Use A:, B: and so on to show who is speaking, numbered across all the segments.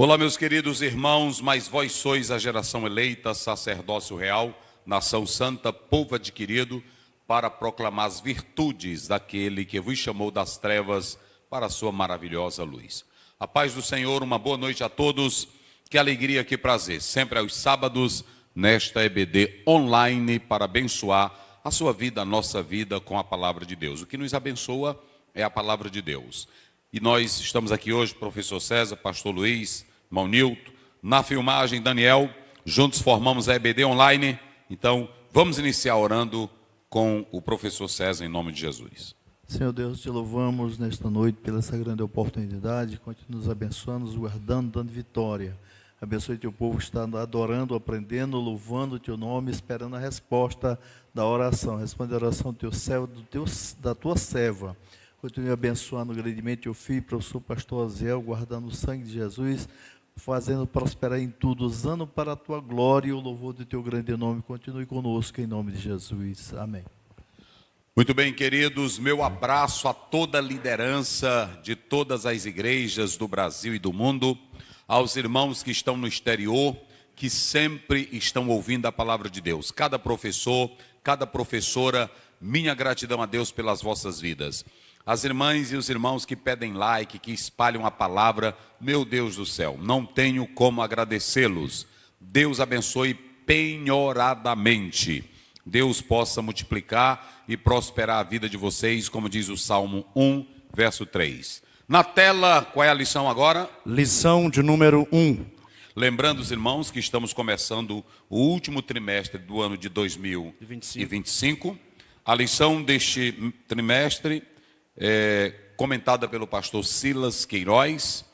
A: Olá, meus queridos irmãos, mas vós sois a geração eleita, sacerdócio real, nação santa, povo adquirido, para proclamar as virtudes daquele que vos chamou das trevas para a sua maravilhosa luz. A paz do Senhor, uma boa noite a todos, que alegria, que prazer, sempre aos sábados, nesta EBD online, para abençoar a sua vida, a nossa vida com a palavra de Deus. O que nos abençoa é a palavra de Deus. E nós estamos aqui hoje, professor César, pastor Luiz, irmão Nilton, na filmagem, Daniel, juntos formamos a EBD online. Então, vamos iniciar orando com o professor César, em nome de Jesus.
B: Senhor Deus, te louvamos nesta noite pela essa grande oportunidade, continua nos abençoando, nos guardando, dando vitória. Abençoe teu povo que está adorando, aprendendo, louvando o teu nome, esperando a resposta da oração. Responde a oração do teu servo, da tua serva. Continue abençoando grandemente o filho, professor pastor Aziel, guardando o sangue de Jesus, fazendo prosperar em tudo, usando para a tua glória e o louvor do teu grande nome. Continue conosco em nome de Jesus. Amém.
A: Muito bem, queridos, meu abraço a toda a liderança de todas as igrejas do Brasil e do mundo, aos irmãos que estão no exterior, que sempre estão ouvindo a palavra de Deus. Cada professor, cada professora, minha gratidão a Deus pelas vossas vidas. As irmãs e os irmãos que pedem like, que espalham a palavra, meu Deus do céu, não tenho como agradecê-los. Deus abençoe penhoradamente. Deus possa multiplicar e prosperar a vida de vocês, como diz o Salmo 1, verso 3. Na tela, qual é a lição agora?
C: Lição de número 1.
A: Lembrando os irmãos que estamos começando o último trimestre do ano de 2025. A lição deste trimestre comentada pelo pastor Silas Queiroz,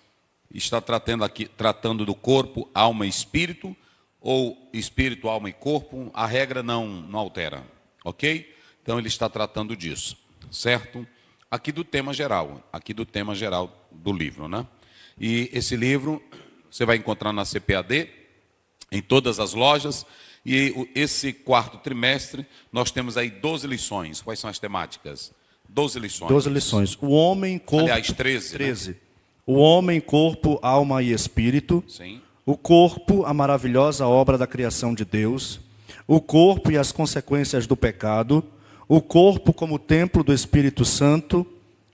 A: está tratando do corpo, alma e espírito, ou espírito, alma e corpo. A regra não altera, ok? Então ele está tratando disso, certo? Aqui do tema geral do livro, né? E esse livro você vai encontrar na CPAD, em todas as lojas, e esse quarto trimestre nós temos aí 12 lições. Quais são as temáticas? 12 lições.
C: 12 lições. O homem, corpo...
A: Aliás, 13.
C: 13. Né? O homem, corpo, alma e espírito.
A: Sim.
C: O corpo, a maravilhosa obra da criação de Deus. O corpo e as consequências do pecado. O corpo como templo do Espírito Santo.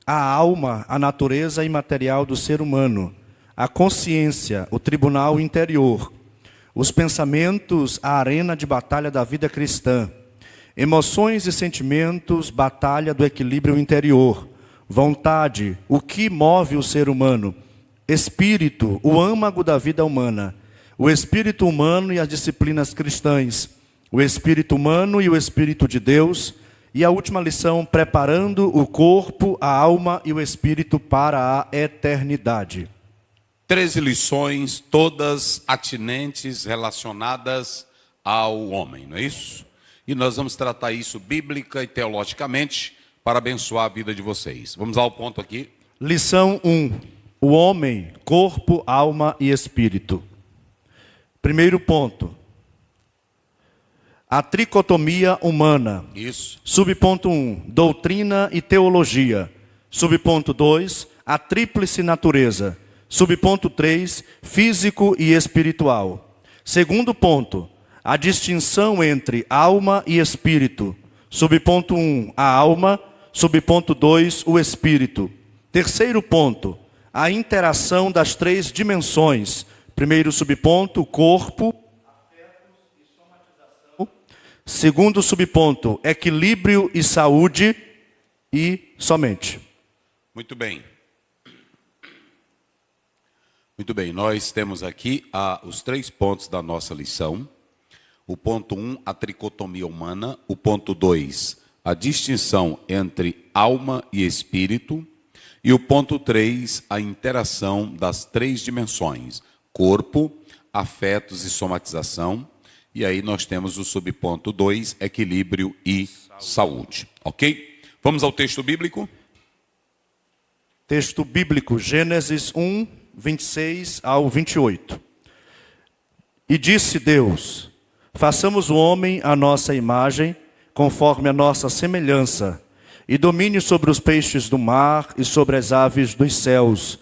C: A alma, a natureza imaterial do ser humano. A consciência, o tribunal interior. Os pensamentos, a arena de batalha da vida cristã. Emoções e sentimentos, batalha do equilíbrio interior. Vontade, o que move o ser humano. Espírito, o âmago da vida humana. O espírito humano e as disciplinas cristãs. O espírito humano e o espírito de Deus. E a última lição, preparando o corpo, a alma e o espírito para a eternidade.
A: 13 lições, todas atinentes, relacionadas ao homem, não é isso? E nós vamos tratar isso bíblica e teologicamente para abençoar a vida de vocês. Vamos ao ponto aqui.
C: Lição 1. O homem, corpo, alma e espírito. Primeiro ponto. A tricotomia humana.
A: Isso.
C: Subponto 1. Doutrina e teologia. Subponto 2. A tríplice natureza. Subponto 3. Físico e espiritual. Segundo ponto. A distinção entre alma e espírito. Subponto 1, a alma. Subponto 2, o espírito. Terceiro ponto, a interação das três dimensões. Primeiro subponto, corpo, afetos e somatização. Segundo subponto, equilíbrio e saúde e somente.
A: Muito bem. Muito bem, nós temos aqui os 3 pontos da nossa lição. O ponto 1, a tricotomia humana. O ponto 2, a distinção entre alma e espírito. E o ponto 3, a interação das 3 dimensões. Corpo, afetos e somatização. E aí nós temos o subponto 2, equilíbrio e saúde. Ok? Vamos ao texto bíblico?
C: Texto bíblico, Gênesis 1, 26 ao 28. E disse Deus: façamos o homem à nossa imagem, conforme a nossa semelhança, e domine sobre os peixes do mar e sobre as aves dos céus,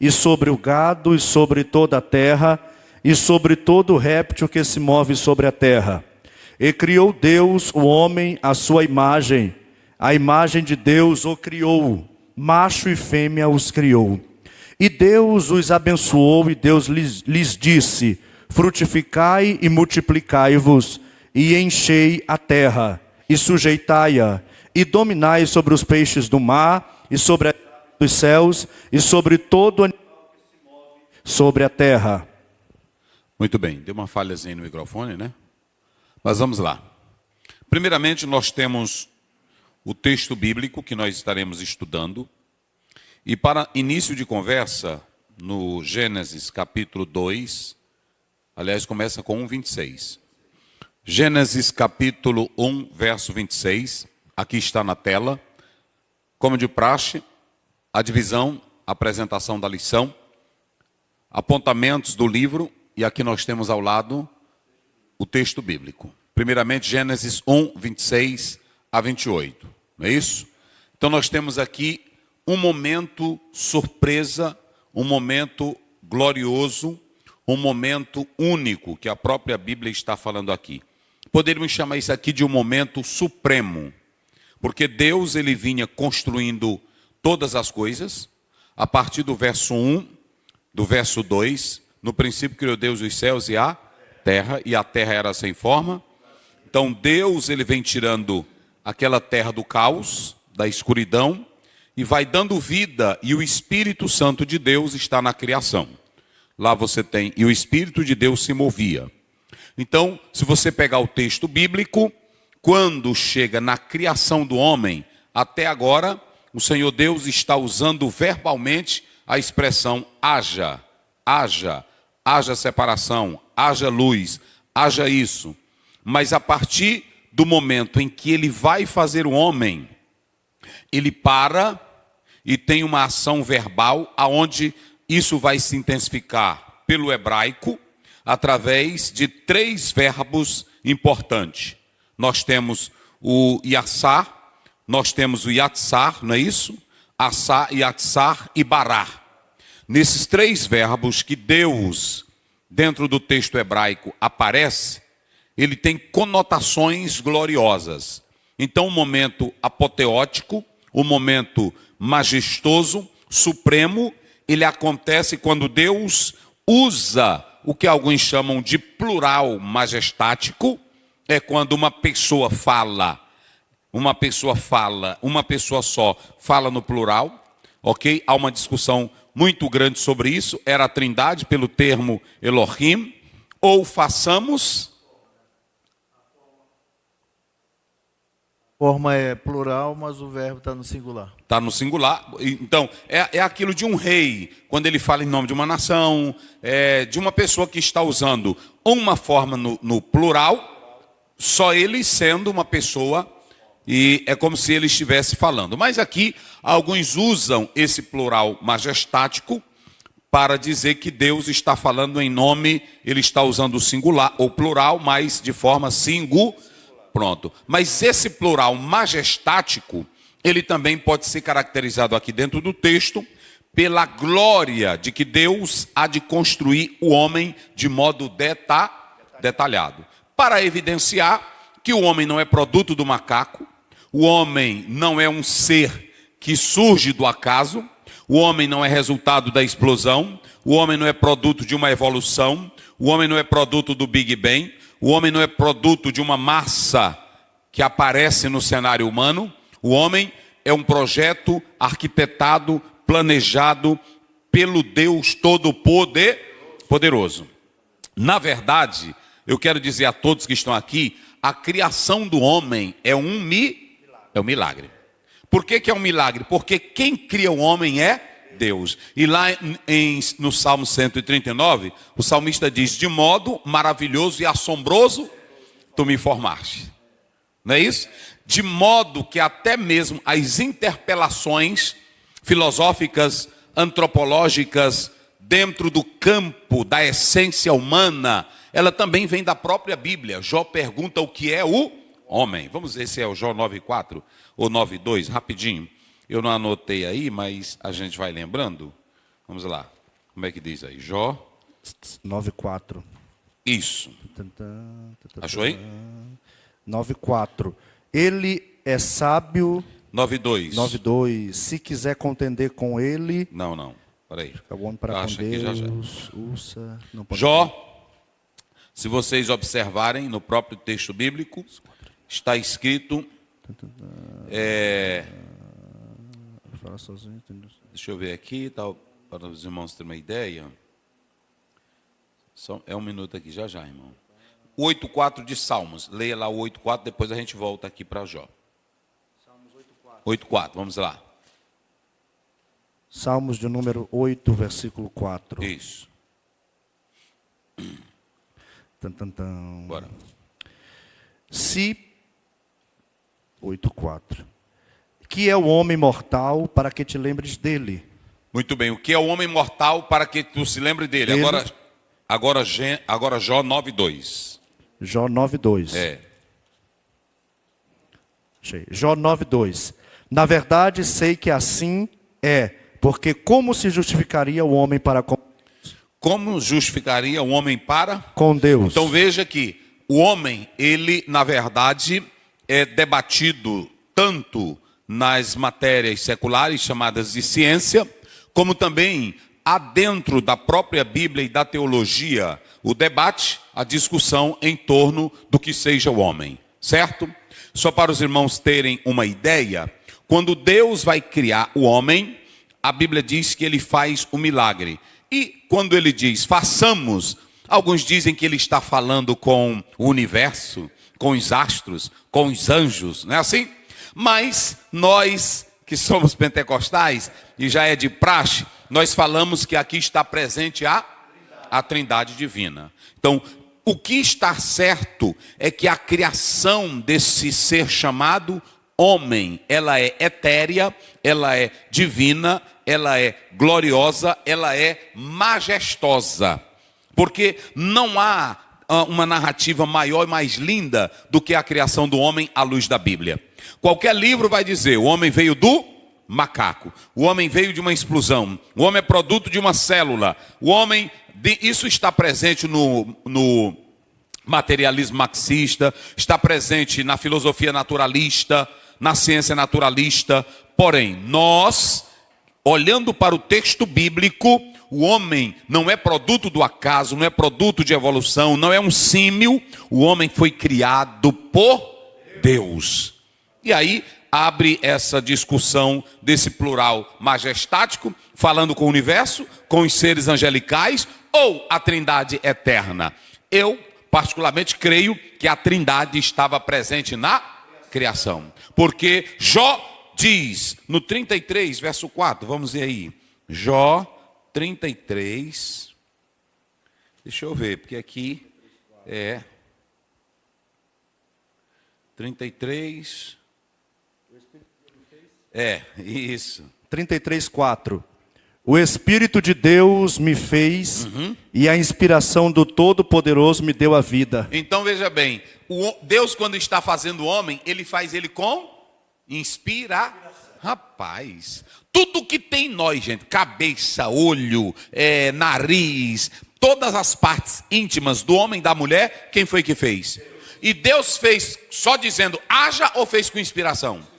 C: e sobre o gado, e sobre toda a terra, e sobre todo réptil que se move sobre a terra. E criou Deus o homem à sua imagem, a imagem de Deus o criou, macho e fêmea os criou. E Deus os abençoou, e Deus lhes disse: frutificai e multiplicai-vos, e enchei a terra, e sujeitai-a, e dominai sobre os peixes do mar, e sobre as aves dos céus, e sobre todo animal que se move sobre a terra.
A: Muito bem, deu uma falhazinha no microfone, né? Mas vamos lá. Primeiramente, nós temos o texto bíblico que nós estaremos estudando. E para início de conversa, no Gênesis capítulo 2, aliás, começa com 1:26. Gênesis capítulo 1, verso 26, aqui está na tela. Como de praxe, a divisão, a apresentação da lição, apontamentos do livro, e aqui nós temos ao lado o texto bíblico. Primeiramente, Gênesis 1, 26 a 28. Não é isso? Então nós temos aqui um momento surpresa, um momento glorioso, um momento único, que a própria Bíblia está falando aqui. Poderíamos chamar isso aqui de um momento supremo, porque Deus ele vinha construindo todas as coisas, a partir do verso 1, do verso 2, no princípio criou Deus os céus e a terra era sem forma. Então Deus ele vem tirando aquela terra do caos, da escuridão, e vai dando vida, e o Espírito Santo de Deus está na criação. Lá você tem, e o Espírito de Deus se movia. Então, se você pegar o texto bíblico, quando chega na criação do homem, até agora, o Senhor Deus está usando verbalmente a expressão haja, haja, haja separação, haja luz, haja isso. Mas a partir do momento em que ele vai fazer o homem, ele para e tem uma ação verbal, aonde isso vai se intensificar pelo hebraico, através de 3 verbos importantes. Nós temos o yassar, nós temos o yatsar, não é isso? Assar, yatsar e barar. Nesses 3 verbos que Deus, dentro do texto hebraico, aparece, ele tem conotações gloriosas. Então, um momento apoteótico, um momento majestoso, supremo, ele acontece quando Deus usa o que alguns chamam de plural majestático, é quando uma pessoa só fala no plural, ok? Há uma discussão muito grande sobre isso, era a trindade pelo termo Elohim, ou façamos...
B: A forma é plural, mas o verbo está no singular.
A: Está no singular. Então, é aquilo de um rei, quando ele fala em nome de uma nação, de uma pessoa que está usando uma forma no plural, só ele sendo uma pessoa, e é como se ele estivesse falando. Mas aqui, alguns usam esse plural majestático para dizer que Deus está falando em nome, ele está usando o singular ou plural, mas de forma singular. Pronto. Mas esse plural majestático, ele também pode ser caracterizado aqui dentro do texto pela glória de que Deus há de construir o homem de modo detalhado. Para evidenciar que o homem não é produto do macaco, o homem não é um ser que surge do acaso, o homem não é resultado da explosão, o homem não é produto de uma evolução, o homem não é produto do Big Bang, o homem não é produto de uma massa que aparece no cenário humano. O homem é um projeto arquitetado, planejado pelo Deus Todo-Poderoso. Na verdade, eu quero dizer a todos que estão aqui, a criação do homem é um milagre. Por que é um milagre? Porque quem cria o homem é Deus. E lá no Salmo 139, o salmista diz: de modo maravilhoso e assombroso tu me formaste. Não é isso? De modo que até mesmo as interpelações filosóficas, antropológicas, dentro do campo da essência humana, ela também vem da própria Bíblia. Jó pergunta o que é o homem. Vamos ver se é o Jó 9:4 ou 9:2, rapidinho. Eu não anotei aí, mas a gente vai lembrando. Vamos lá. Como é que diz aí? Jó?
C: 9:4.
A: Isso. Achou aí?
C: 9:4. Ele é sábio.
A: 9:2.
C: 9:2. Se quiser contender com ele.
A: Não. Peraí.
C: Fica bom para com
A: Acha aqui já.
C: Deus. Ursa, não pode
A: Jó, se vocês observarem no próprio texto bíblico, está escrito.
C: falar sozinho.
A: Deixa eu ver aqui, tá, para os irmãos terem uma ideia. É um minuto aqui, já, irmão. 8:4 de Salmos. Leia lá o 8:4, depois a gente volta aqui para Jó.
C: Salmos
A: 8:4, vamos lá.
C: Salmos de número 8, versículo 4.
A: Isso.
C: Bora. 8:4. Que é o homem mortal para que te lembres dele?
A: Muito bem. O que é o homem mortal para que tu se lembre dele? Agora Jó 9:2.
C: Jó 9:2. Achei. Jó 9:2. Na verdade, sei que assim é, porque como se justificaria o homem para com...
A: Como justificaria o homem para?
C: Com Deus.
A: Então veja que o homem, ele na verdade é debatido tanto nas matérias seculares chamadas de ciência, como também há dentro da própria Bíblia e da teologia o debate, a discussão em torno do que seja o homem, certo? Só para os irmãos terem uma ideia, quando Deus vai criar o homem, a Bíblia diz que ele faz um milagre. E quando ele diz façamos, alguns dizem que ele está falando com o universo, com os astros, com os anjos, não é assim? Mas nós que somos pentecostais, e já é de praxe, nós falamos que aqui está presente a Trindade divina. Então, o que está certo é que a criação desse ser chamado homem, ela é etérea, ela é divina, ela é gloriosa, ela é majestosa. Porque não há uma narrativa maior e mais linda do que a criação do homem à luz da Bíblia. Qualquer livro vai dizer, o homem veio do macaco, o homem veio de uma explosão, o homem é produto de uma célula, o homem... Isso está presente no materialismo marxista, está presente na filosofia naturalista, na ciência naturalista. Porém, nós, olhando para o texto bíblico, o homem não é produto do acaso, não é produto de evolução, não é um símil. O homem foi criado por Deus. E aí abre essa discussão desse plural majestático, falando com o universo, com os seres angelicais, ou a Trindade eterna. Eu, particularmente, creio que a Trindade estava presente na criação. Porque Jó diz, no 33, verso 4, vamos ver aí. Jó 33, deixa eu ver, porque aqui é 33, isso.
C: 33:4. O Espírito de Deus me fez e a inspiração do Todo-Poderoso me deu a vida.
A: Então veja bem, Deus quando está fazendo o homem, ele faz ele com inspiração. Rapaz, tudo que tem em nós, gente, cabeça, olho, nariz, todas as partes íntimas do homem e da mulher, quem foi que fez? E Deus fez só dizendo haja ou fez com inspiração?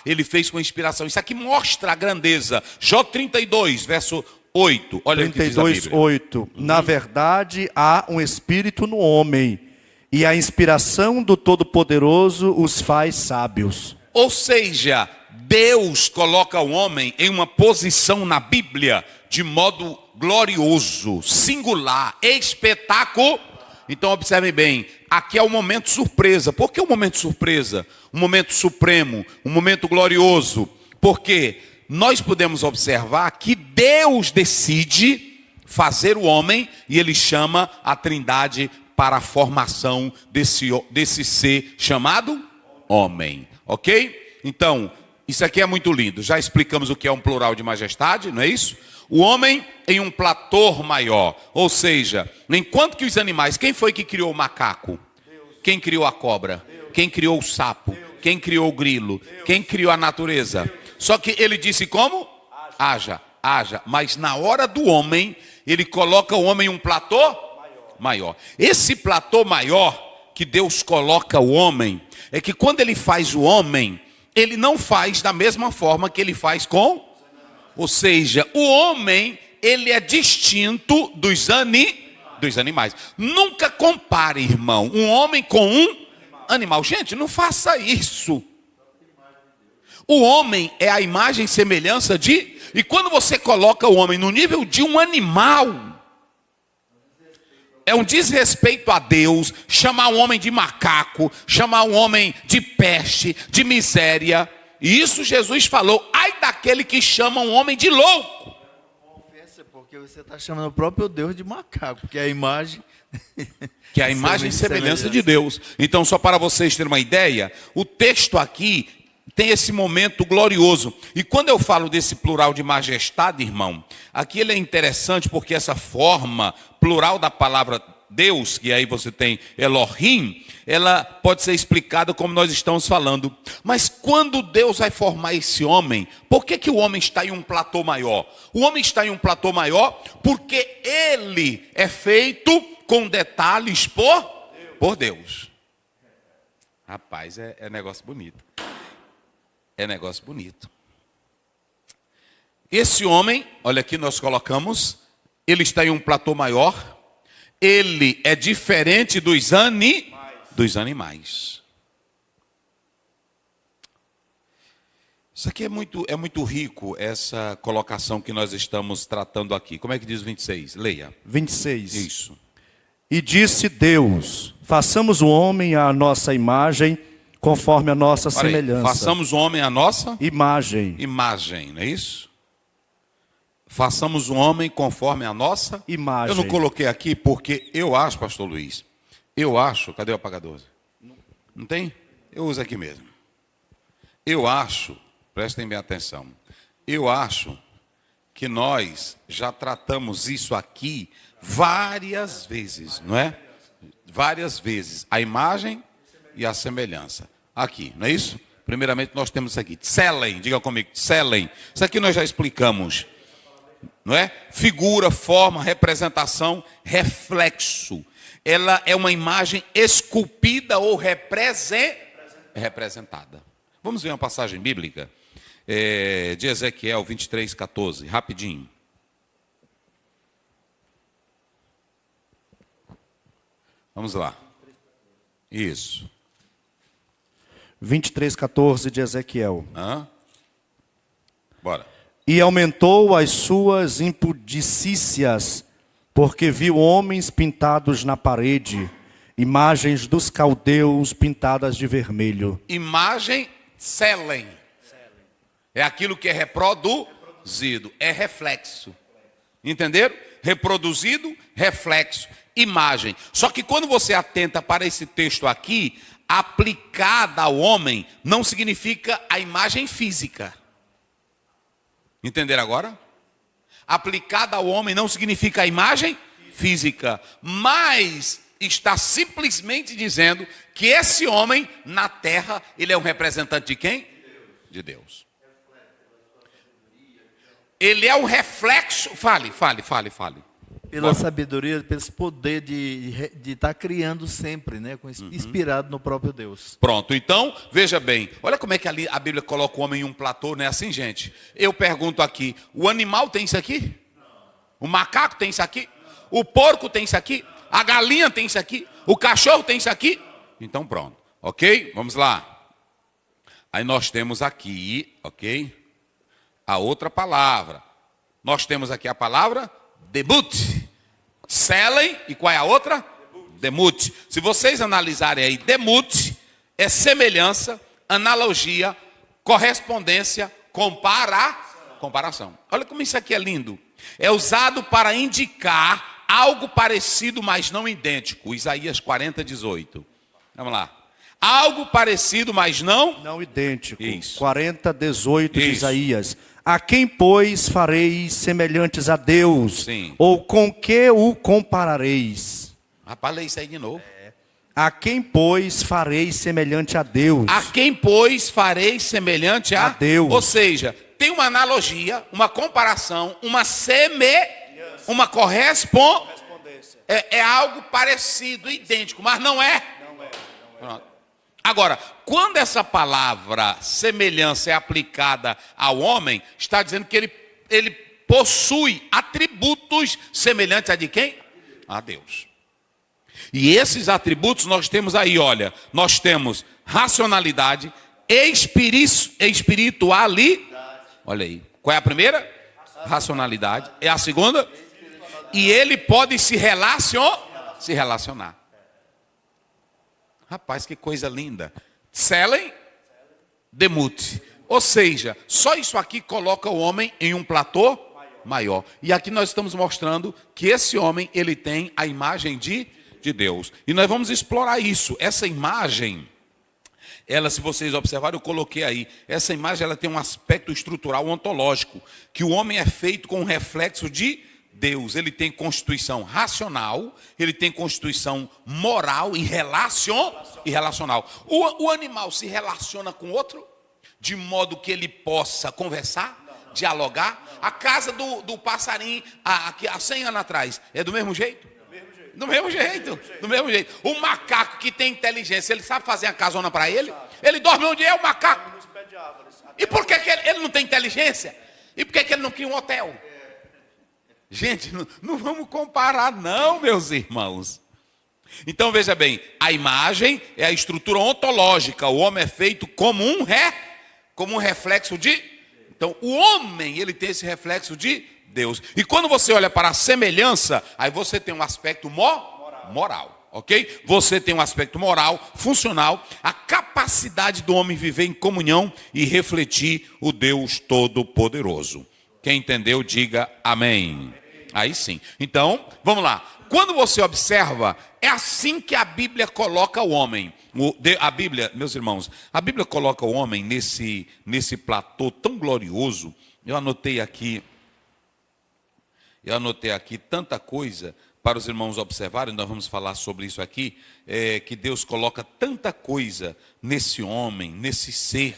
A: Ele fez com inspiração. Isso aqui mostra a grandeza. Jó 32, verso 8. Olha
C: 32, 8. Na verdade, há um espírito no homem, e a inspiração do Todo-Poderoso os faz sábios.
A: Ou seja, Deus coloca o homem em uma posição na Bíblia de modo glorioso, singular, espetacular. Então observem bem, aqui é o momento surpresa. Por que o momento surpresa? Um momento supremo, um momento glorioso. Porque nós podemos observar que Deus decide fazer o homem e ele chama a Trindade para a formação desse ser chamado homem. Ok? Então, isso aqui é muito lindo. Já explicamos o que é um plural de majestade, não é isso? O homem em um platô maior. Ou seja, enquanto que os animais... Quem foi que criou o macaco? Deus. Quem criou a cobra? Deus. Quem criou o sapo? Deus. Quem criou o grilo? Deus. Quem criou a natureza? Deus. Só que ele disse como? Haja. haja. Mas na hora do homem, ele coloca o homem em um platô maior. Esse platô maior que Deus coloca o homem, é que quando ele faz o homem, ele não faz da mesma forma que ele faz com... Ou seja, o homem, ele é distinto dos animais. Nunca compare, irmão, um homem com um animal. Gente, não faça isso. O homem é a imagem e semelhança de... E quando você coloca o homem no nível de um animal, é um desrespeito a Deus, chamar o homem de macaco, chamar o homem de peste, de miséria. E isso Jesus falou, ai daquele que chama um homem de louco.
B: Ofensa, porque você está chamando o próprio Deus de macaco, porque é a imagem...
A: Que é a imagem e semelhança de Deus. Então, só para vocês terem uma ideia, o texto aqui tem esse momento glorioso. E quando eu falo desse plural de majestade, irmão, aqui ele é interessante porque essa forma plural da palavra Deus, que aí você tem Elohim, ela pode ser explicada como nós estamos falando. Mas quando Deus vai formar esse homem, por que o homem está em um platô maior? O homem está em um platô maior porque ele é feito com detalhes por Deus. Rapaz, é negócio bonito. É negócio bonito. Esse homem, olha aqui nós colocamos, ele está em um platô maior. Ele é diferente dos animais. Isso aqui é muito rico, essa colocação que nós estamos tratando aqui. Como é que diz 26? Leia.
C: 26.
A: Isso.
C: E disse Deus, façamos o homem à nossa imagem, conforme a nossa semelhança.
A: Façamos o homem à nossa
C: imagem,
A: não é isso? Façamos o homem conforme a nossa
C: imagem.
A: Eu não coloquei aqui porque eu acho, pastor Luiz, cadê o apagador? Não tem? Eu uso aqui mesmo. Eu acho, prestem bem atenção, eu acho que nós já tratamos isso aqui várias vezes, não é? Várias vezes, a imagem e a semelhança. Aqui, não é isso? Primeiramente nós temos isso aqui, tselen, diga comigo, tselen. Isso aqui nós já explicamos. Não é? Figura, forma, representação, reflexo. Ela é uma imagem esculpida ou representada. Vamos ver uma passagem bíblica de Ezequiel 23:14, rapidinho. Vamos lá. Isso.
C: 23:14 de Ezequiel.
A: Bora.
C: E aumentou as suas impudicícias, porque viu homens pintados na parede, imagens dos caldeus pintadas de vermelho.
A: Imagem, tselen. É aquilo que é reproduzido, é reflexo. Entenderam? Reproduzido, reflexo, imagem. Só que quando você atenta para esse texto aqui, aplicada ao homem, não significa a imagem física. Entenderam agora? Aplicada ao homem não significa a imagem física, mas está simplesmente dizendo que esse homem na terra, ele é um representante de quem? De Deus. Ele é um reflexo, fale.
B: Pela sabedoria, pelo poder de estar criando sempre, né? Inspirado no próprio Deus.
A: Pronto, então, veja bem. Olha como é que ali a Bíblia coloca o homem em um platô, não é assim, gente? Eu pergunto aqui, o animal tem isso aqui? O macaco tem isso aqui? O porco tem isso aqui? A galinha tem isso aqui? O cachorro tem isso aqui? Então pronto, ok? Vamos lá. Aí nós temos aqui, ok? A outra palavra. Nós temos aqui a palavra debut. Tselen, e qual é a outra? Demut. Se vocês analisarem aí, demut é semelhança, analogia, correspondência, comparação. Olha como isso aqui é lindo. É usado para indicar algo parecido, mas não idêntico. Isaías 40:18. Vamos lá. Algo parecido, mas não
C: idêntico.
A: Isso.
C: 40:18 de Isaías. A quem, pois, fareis semelhantes a Deus?
A: Sim.
C: Ou com que o comparareis?
A: Rapaz, lê isso aí de novo.
C: A quem, pois, fareis semelhante a Deus?
A: A quem, pois, fareis semelhante a
C: Deus.
A: Ou seja, tem uma analogia, uma comparação, uma correspondência. É algo parecido, idêntico, mas não é. Pronto. Agora, quando essa palavra semelhança é aplicada ao homem, está dizendo que ele possui atributos semelhantes a de quem? A Deus. E esses atributos nós temos aí, olha, nós temos racionalidade, espiritualidade. Olha aí. Qual é a primeira? Racionalidade. É a segunda? E ele pode se relacionar. Rapaz, que coisa linda. Tselen, demute. Ou seja, só isso aqui coloca o homem em um platô maior. E aqui nós estamos mostrando que esse homem, ele tem a imagem de Deus. E nós vamos explorar isso. Essa imagem, ela, se vocês observarem, eu coloquei aí. Essa imagem, ela tem um aspecto estrutural ontológico. Que o homem é feito com um reflexo de Deus. Ele tem constituição racional, ele tem constituição moral e relacional. O animal se relaciona com outro, de modo que ele possa conversar, dialogar. A casa do passarinho, há 100 anos atrás, é do mesmo jeito? Do mesmo jeito. O macaco que tem inteligência, ele sabe fazer a casona para ele? Ele dorme onde é o macaco? E por que ele não tem inteligência? E por que ele não cria um hotel? Gente, não vamos comparar não, meus irmãos. Então veja bem, a imagem é a estrutura ontológica. O homem é feito como um reflexo de... Então o homem, ele tem esse reflexo de Deus. E quando você olha para a semelhança, aí você tem um aspecto moral, ok? Você tem um aspecto moral, funcional, a capacidade do homem viver em comunhão e refletir o Deus Todo-Poderoso. Quem entendeu, diga amém. Aí sim. Então, vamos lá. Quando você observa, é assim que a Bíblia coloca o homem. A Bíblia, meus irmãos, a Bíblia coloca o homem nesse platô tão glorioso. Eu anotei aqui tanta coisa para os irmãos observarem. Nós vamos falar sobre isso aqui, que Deus coloca tanta coisa nesse homem, nesse ser,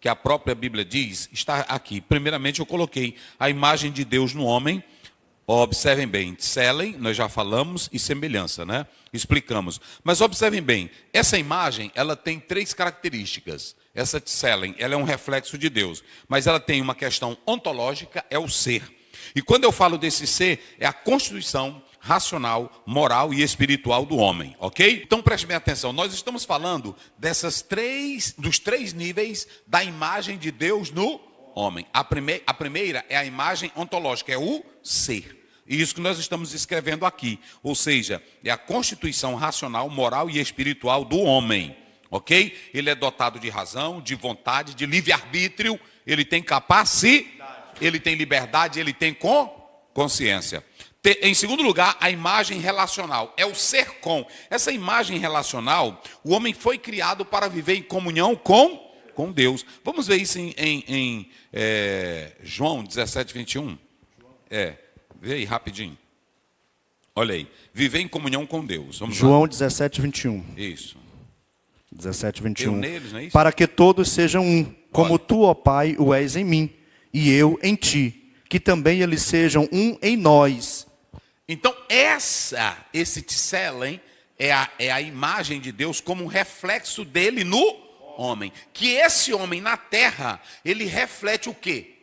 A: que a própria Bíblia diz, está aqui. Primeiramente eu coloquei a imagem de Deus no homem. Observem bem, tselen, nós já falamos, e semelhança, né? Explicamos. Mas observem bem, essa imagem, ela tem 3 características. Essa tselen, ela é um reflexo de Deus. Mas ela tem uma questão ontológica, é o ser. E quando eu falo desse ser, é a constituição racional, moral e espiritual do homem, ok? Então preste bem atenção, nós estamos falando dos 3 níveis da imagem de Deus no homem. A primeira é a imagem ontológica, é o ser. E isso que nós estamos escrevendo aqui. Ou seja, é a constituição racional, moral e espiritual do homem. Ok? Ele é dotado de razão, de vontade, de livre-arbítrio. Ele tem capacidade, ele tem liberdade, ele tem consciência. Em segundo lugar, a imagem relacional. É o ser com. Essa imagem relacional, o homem foi criado para viver em comunhão com Deus. Vamos ver isso em João 17, 21. Vê aí rapidinho. Olha aí. Viver em comunhão com Deus. Vamos
C: João
A: lá.
C: 17, 21.
A: Isso.
C: 17, 21.
A: Neles, não é isso?
C: Para que todos sejam um, como tu, ó Pai, o és em mim, e eu em ti, que também eles sejam um em nós.
A: Então, esse tselen é a imagem de Deus como um reflexo dele no homem. Que esse homem na terra, ele reflete o quê?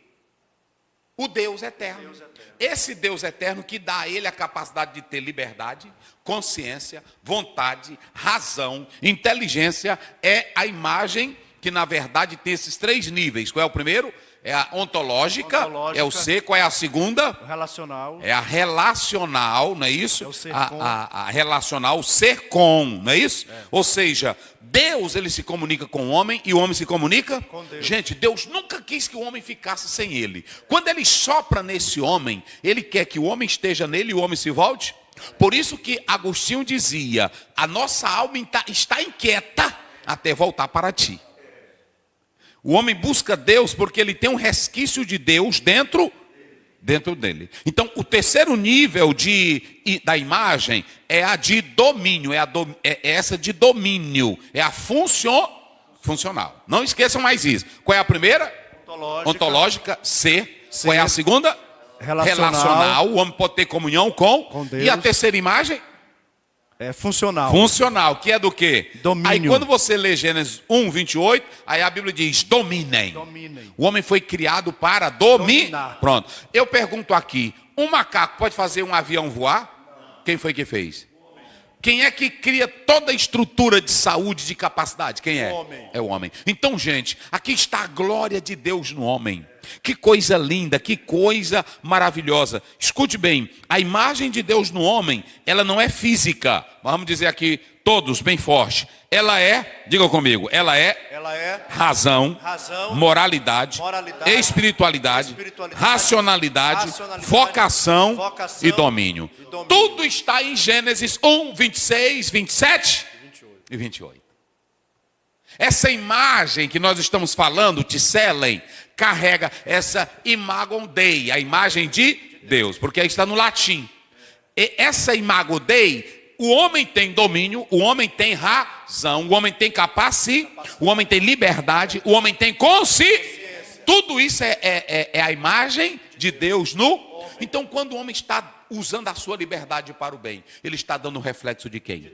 A: O Deus eterno. Esse Deus eterno que dá a ele a capacidade de ter liberdade, consciência, vontade, razão, inteligência, é a imagem que na verdade tem esses 3 níveis. Qual é o primeiro? É a ontológica, é o ser. Qual é a segunda?
C: O relacional.
A: É a relacional, não é isso?
C: É o ser com.
A: A relacional, o ser com, não é isso? Ou seja, Deus, ele se comunica com o homem e o homem se comunica com Deus. Gente, Deus nunca quis que o homem ficasse sem ele. Quando ele sopra nesse homem, ele quer que o homem esteja nele e o homem se volte. Por isso que Agostinho dizia, a nossa alma está inquieta até voltar para ti. O homem busca Deus porque ele tem um resquício de Deus dentro dele. Então, o terceiro nível da imagem é a de domínio, é essa de domínio, é a funcional. Não esqueçam mais isso. Qual é a primeira? Ontológica. C. Qual é a segunda?
C: Relacional.
A: O homem pode ter comunhão com
C: Deus.
A: E a terceira imagem?
C: É funcional.
A: Funcional, que é do quê?
C: Domínio.
A: Aí quando você lê Gênesis 1, 28, aí a Bíblia diz, dominem. O homem foi criado para dominar. Pronto. Eu pergunto aqui, um macaco pode fazer um avião voar? Quem foi que fez? Quem é que cria toda a estrutura de saúde, de capacidade? Quem é? É o homem. Então, gente, aqui está a glória de Deus no homem. Que coisa linda, que coisa maravilhosa. Escute bem, a imagem de Deus no homem, ela não é física. Vamos dizer aqui, todos, bem forte. Ela é, diga comigo, ela é razão, moralidade, espiritualidade, racionalidade, vocação e domínio. Tudo está em Gênesis 1, 26, 27 e 28. Essa imagem que nós estamos falando, Tselen, carrega essa imago Dei, a imagem de Deus, porque aí está no latim. E essa imago Dei, o homem tem domínio, o homem tem razão, o homem tem capacidade, o homem tem liberdade, o homem tem consciência. Tudo isso é a imagem de Deus no... Então, quando o homem está usando a sua liberdade para o bem, ele está dando reflexo de quem?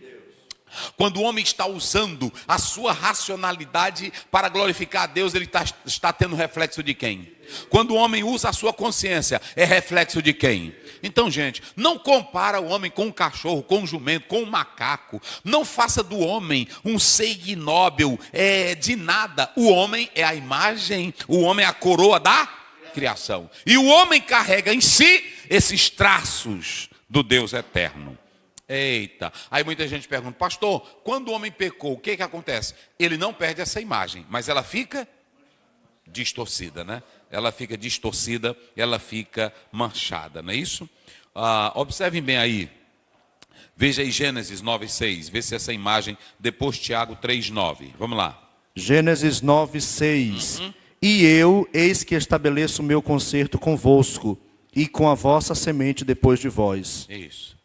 A: Quando o homem está usando a sua racionalidade para glorificar a Deus, ele está tendo reflexo de quem? Quando o homem usa a sua consciência, é reflexo de quem? Então, gente, não compara o homem com um cachorro, com um jumento, com um macaco. Não faça do homem um ser ignóbil, de nada. O homem é a imagem, o homem é a coroa da criação. E o homem carrega em si esses traços do Deus eterno. Eita, aí muita gente pergunta, pastor, quando o homem pecou, o que acontece? Ele não perde essa imagem, mas ela fica distorcida, né? Ela fica distorcida, ela fica manchada, não é isso? Observem bem aí, veja aí Gênesis 9:6, vê se essa imagem, depois Tiago 3:9, vamos lá.
C: Gênesis 9:6. E eu, eis que estabeleço o meu concerto convosco, e com a vossa semente depois de vós.
A: Isso.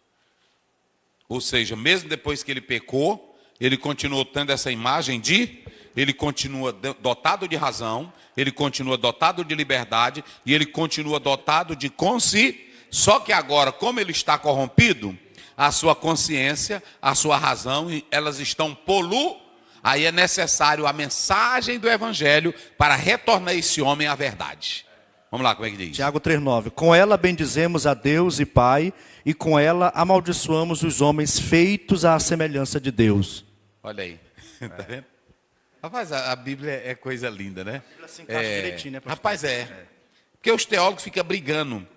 A: Ou seja, mesmo depois que ele pecou, ele continuou tendo essa imagem ele continua dotado de razão, ele continua dotado de liberdade, e ele continua dotado de consciência. Só que agora, como ele está corrompido, a sua consciência, a sua razão, elas estão poluídas. Aí é necessário a mensagem do Evangelho para retornar esse homem à verdade. Vamos lá, como é que diz?
C: Tiago 3:9. Com ela bendizemos a Deus e Pai, e com ela amaldiçoamos os homens feitos à semelhança de Deus.
A: Olha aí, tá vendo? Rapaz, a Bíblia é coisa linda, né? A Bíblia se encaixa direitinho, né, pastor? Rapaz, porque os teólogos ficam brigando.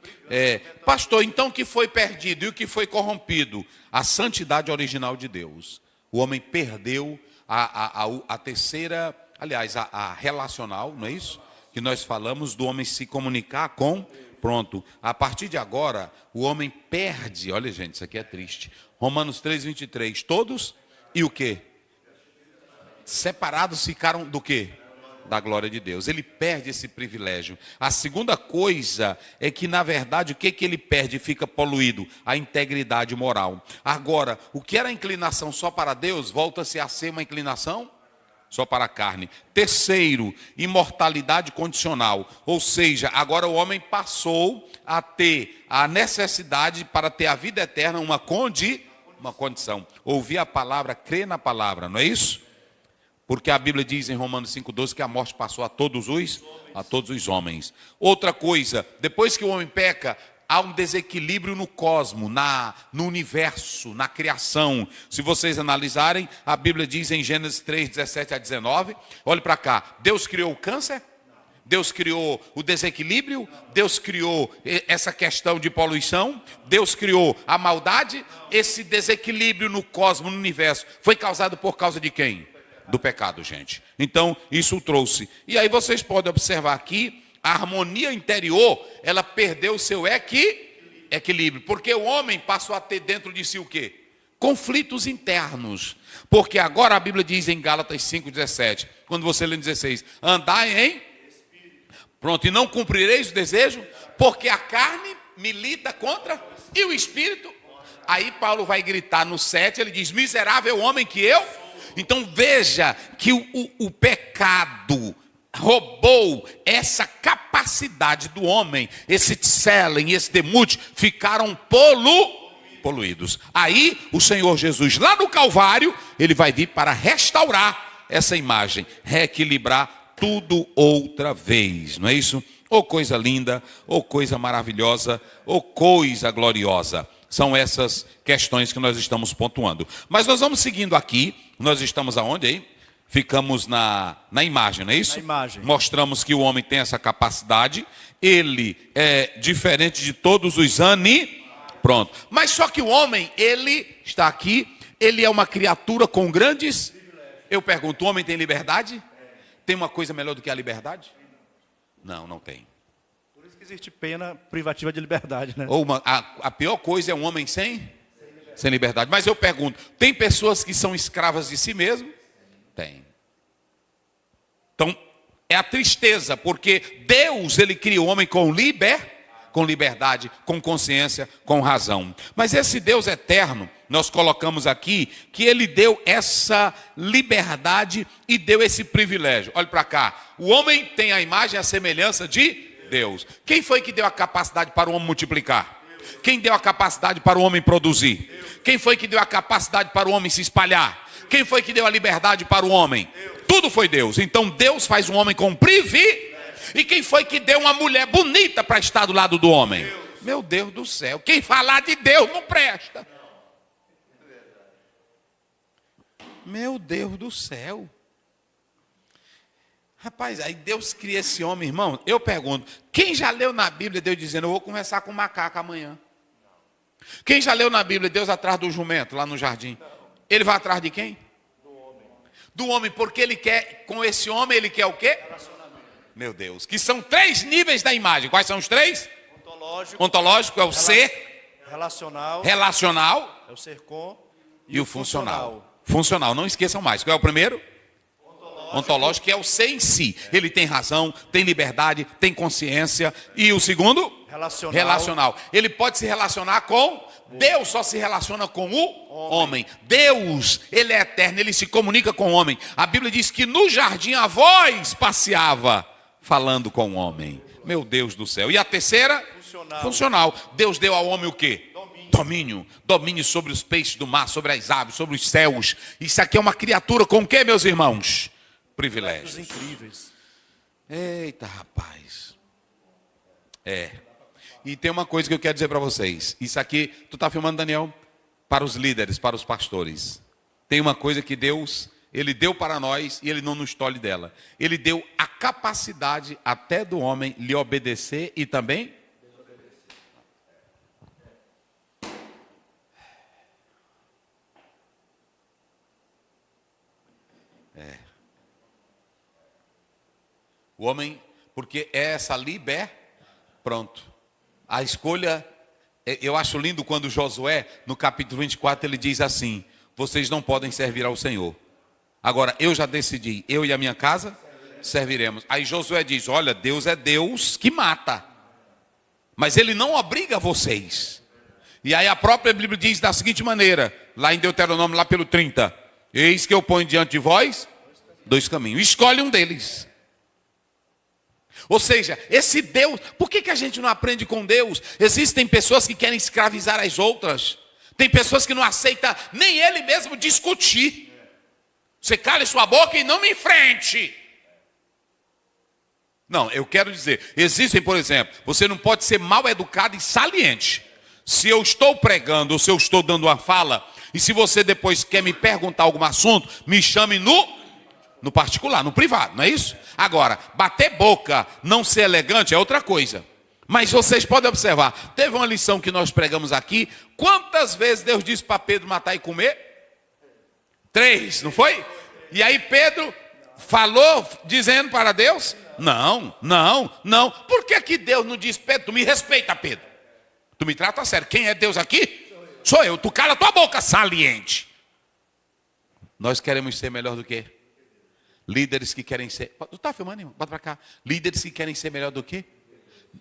A: Pastor, então o que foi perdido e o que foi corrompido? A santidade original de Deus. O homem perdeu a terceira, aliás, a relacional, não é isso? Que nós falamos do homem se comunicar com... Pronto, a partir de agora, o homem perde, olha gente, isso aqui é triste. Romanos 3:23, todos, e o quê? Separados ficaram do quê? Da glória de Deus. Ele perde esse privilégio. A segunda coisa é que, na verdade, o que ele perde e fica poluído? A integridade moral. Agora, o que era inclinação só para Deus, volta-se a ser uma inclinação só para a carne. Terceiro, imortalidade condicional. Ou seja, agora o homem passou a ter a necessidade para ter a vida eterna, uma condição. Ouvir a palavra, crer na palavra, não é isso? Porque a Bíblia diz em Romanos 5:12 que a morte passou a todos os homens. Outra coisa, depois que o homem peca, há um desequilíbrio no cosmos, no universo, na criação. Se vocês analisarem, a Bíblia diz em Gênesis 3:17-19, olhe para cá, Deus criou o câncer, Deus criou o desequilíbrio, Deus criou essa questão de poluição, Deus criou a maldade. Esse desequilíbrio no cosmos, no universo, foi causado por causa de quem? Do pecado, gente. Então, isso trouxe. E aí vocês podem observar aqui, a harmonia interior, ela perdeu o seu equilíbrio. Porque o homem passou a ter dentro de si o quê? Conflitos internos. Porque agora a Bíblia diz em Gálatas 5:17, quando você lê no 16, andai em... Pronto, e não cumprireis o desejo, porque a carne milita contra, e o espírito... Aí Paulo vai gritar no 7, ele diz, miserável homem que eu... Então veja que o pecado roubou essa capacidade do homem, esse tselen, esse demute, ficaram poluídos. Aí o Senhor Jesus, lá no Calvário, ele vai vir para restaurar essa imagem, reequilibrar tudo outra vez, não é isso? Ou coisa linda, ou coisa maravilhosa, ou coisa gloriosa. São essas questões que nós estamos pontuando. Mas nós vamos seguindo aqui, nós estamos aonde aí? Ficamos na imagem, não é isso?
C: Na imagem.
A: Mostramos que o homem tem essa capacidade, ele é diferente de todos os pronto. Mas só que o homem, ele está aqui, ele é uma criatura com grandes... Eu pergunto, o homem tem liberdade? Tem uma coisa melhor do que a liberdade? Não, não tem.
C: Por isso que existe pena privativa de liberdade, né?
A: Ou a pior coisa é um homem sem liberdade. Mas eu pergunto, tem pessoas que são escravas de si mesmo? Tem. Então, é a tristeza, porque Deus, ele cria o homem com liberdade, com consciência, com razão. Mas esse Deus eterno, nós colocamos aqui, que ele deu essa liberdade e deu esse privilégio. Olha para cá, o homem tem a imagem e a semelhança de Deus. Quem foi que deu a capacidade para o homem multiplicar? Quem deu a capacidade para o homem produzir? Quem foi que deu a capacidade para o homem se espalhar? Quem foi que deu a liberdade para o homem? Tudo foi Deus. Então Deus faz um homem com privilégio. E quem foi que deu uma mulher bonita para estar do lado do homem? Meu Deus do céu. Quem falar de Deus não presta. Meu Deus do céu. Rapaz, aí Deus cria esse homem, irmão. Eu pergunto, quem já leu na Bíblia Deus dizendo, eu vou conversar com o macaco amanhã? Quem já leu na Bíblia Deus atrás do jumento, lá no jardim? Ele vai atrás de quem? Do homem, porque ele quer, com esse homem, ele quer o quê? Meu Deus, que são 3 níveis da imagem. Quais são os 3? Ontológico é o ser. Relacional.
C: É o ser com.
A: E o funcional. Funcional, não esqueçam mais. Qual é o primeiro? Ontológico, que é o ser em si. Ele tem razão, tem liberdade, tem consciência. E o segundo? Relacional. Ele pode se relacionar com Deus, só se relaciona com o homem. Deus, ele é eterno, ele se comunica com o homem. A Bíblia diz que no jardim a voz passeava falando com o homem. Meu Deus do céu. E a terceira? Funcional. Deus deu ao homem o quê? Domínio sobre os peixes do mar, sobre as aves, sobre os céus. Isso aqui é uma criatura com o quê, meus irmãos? Privilégios
C: incríveis.
A: Eita, rapaz. E tem uma coisa que eu quero dizer para vocês. Isso aqui, tu está filmando, Daniel? Para os líderes, para os pastores. Tem uma coisa que Deus, ele deu para nós e ele não nos tolhe dela. Ele deu a capacidade até do homem lhe obedecer e também o homem, porque é essa pronto. A escolha, eu acho lindo quando Josué, no capítulo 24, ele diz assim, vocês não podem servir ao Senhor. Agora, eu já decidi, eu e a minha casa serviremos. Aí Josué diz, olha, Deus é Deus que mata. Mas ele não obriga vocês. E aí a própria Bíblia diz da seguinte maneira, lá em Deuteronômio, lá pelo 30, eis que eu ponho diante de vós 2 caminhos, escolhe um deles. Ou seja, esse Deus, por que a gente não aprende com Deus? Existem pessoas que querem escravizar as outras. Tem pessoas que não aceitam nem ele mesmo discutir. Você cale sua boca e não me enfrente. Não, eu quero dizer, existem, por exemplo, você não pode ser mal educado e saliente. Se eu estou pregando ou se eu estou dando uma fala, e se você depois quer me perguntar algum assunto, me chame no particular, no privado, não é isso? Agora, bater boca, não ser elegante é outra coisa. Mas vocês podem observar, teve uma lição que nós pregamos aqui, quantas vezes Deus disse para Pedro matar e comer? 3, não foi? E aí Pedro falou dizendo para Deus, não. Por que Deus não diz, Pedro, tu me respeita, Pedro? Tu me trata a sério, quem é Deus aqui? Sou eu, tu cala tua boca, saliente. Nós queremos ser melhor do que? Líderes que querem ser... Tu está filmando, irmão? Bota para cá. Líderes que querem ser melhor do que?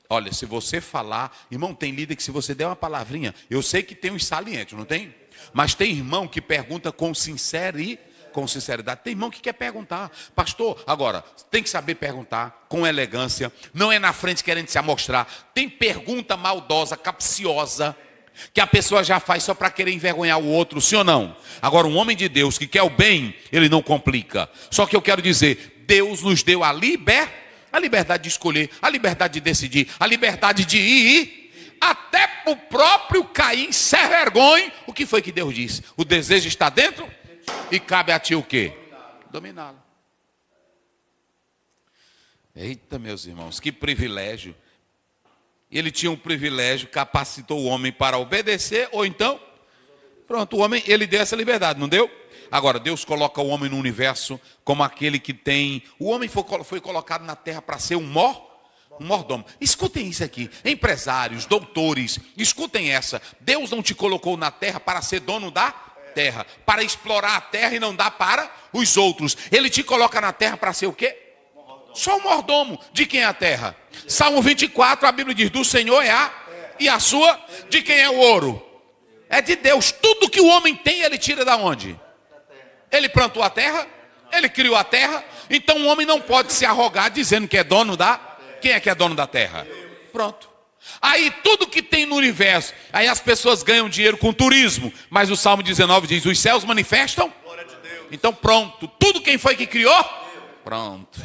A: Olha, se você falar... Irmão, tem líder que se você der uma palavrinha... Eu sei que tem uns salientes, não tem? Mas tem irmão que pergunta com sinceridade. com sinceridade. Tem irmão que quer perguntar. Pastor, agora, tem que saber perguntar com elegância. Não é na frente querendo se amostrar. Tem pergunta maldosa, capciosa, que a pessoa já faz só para querer envergonhar o outro, sim ou não? Agora, um homem de Deus que quer o bem, ele não complica. Só que eu quero dizer, Deus nos deu a liberdade de escolher, a liberdade de decidir, a liberdade de ir, até para o próprio Caim ser vergonha. O que foi que Deus disse? O desejo está dentro e cabe a ti o quê? Dominá-lo. Eita, meus irmãos, que privilégio. Ele tinha um privilégio, capacitou o homem para obedecer, ou então, pronto, o homem, ele deu essa liberdade, não deu? Agora, Deus coloca o homem no universo como aquele que tem... O homem foi colocado na terra para ser um mordomo. Escutem isso aqui, empresários, doutores, escutem essa. Deus não te colocou na terra para ser dono da terra, para explorar a terra e não dar para os outros. Ele te coloca na terra para ser o quê? Só um mordomo. De quem é a terra? Salmo 24, a Bíblia diz, do Senhor é a, e a sua, de quem é o ouro? É de Deus. Tudo que o homem tem, ele tira da onde? Ele plantou a terra, ele criou a terra, então o homem não pode se arrogar dizendo que é dono da... Quem é que é dono da terra? Pronto. Aí tudo que tem no universo, aí as pessoas ganham dinheiro com turismo, mas o Salmo 19 diz, os céus manifestam? Então pronto, tudo quem foi que criou? Pronto.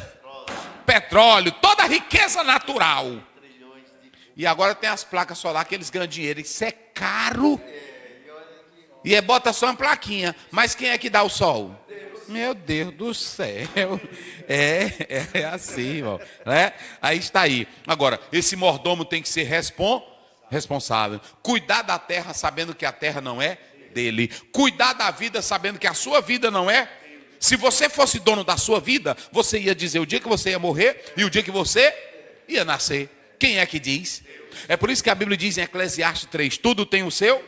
A: Petróleo, toda a riqueza natural. E agora tem as placas solares que eles ganham dinheiro. Isso é caro. E bota só uma plaquinha. Mas quem é que dá o sol? Meu Deus do céu. É assim, irmão. Né? Aí está aí. Agora, esse mordomo tem que ser responsável. Cuidar da terra sabendo que a terra não é dele. Cuidar da vida sabendo que a sua vida não é. Se você fosse dono da sua vida, você ia dizer o dia que você ia morrer e o dia que você ia nascer. Quem é que diz? É por isso que a Bíblia diz em Eclesiastes 3, tudo tem o seu,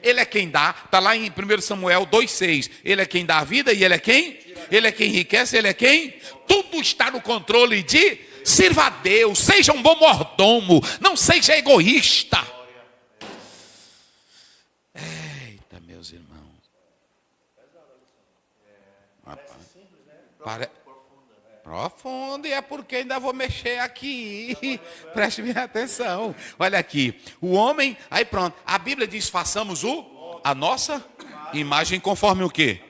A: ele é quem dá. Está lá em 1 Samuel 2,6, ele é quem dá a vida e ele é quem? Ele é quem enriquece, ele é quem? Tudo está no controle de, sirva a Deus, seja um bom mordomo, não seja egoísta. Eita, meus irmãos. Profundo, e é porque ainda vou mexer aqui. Preste minha atenção. Olha aqui, o homem, aí pronto, a Bíblia diz, façamos a nossa imagem conforme o quê?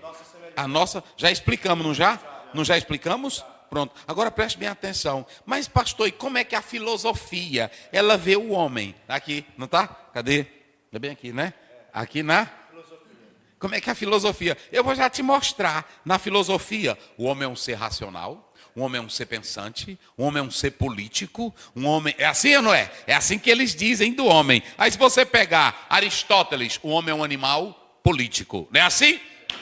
A: A nossa, já explicamos, não já? Não já explicamos? Pronto, agora preste minha atenção. Mas pastor, e como é que a filosofia, ela vê o homem? Aqui, não tá? Cadê? É bem aqui, né? Aqui na... Como é que é a filosofia? Eu vou já te mostrar. Na filosofia, o homem é um ser racional, o homem é um ser pensante, o homem é um ser político, um homem... É assim ou não é? É assim que eles dizem do homem. Aí se você pegar Aristóteles, o homem é um animal político. Não é assim?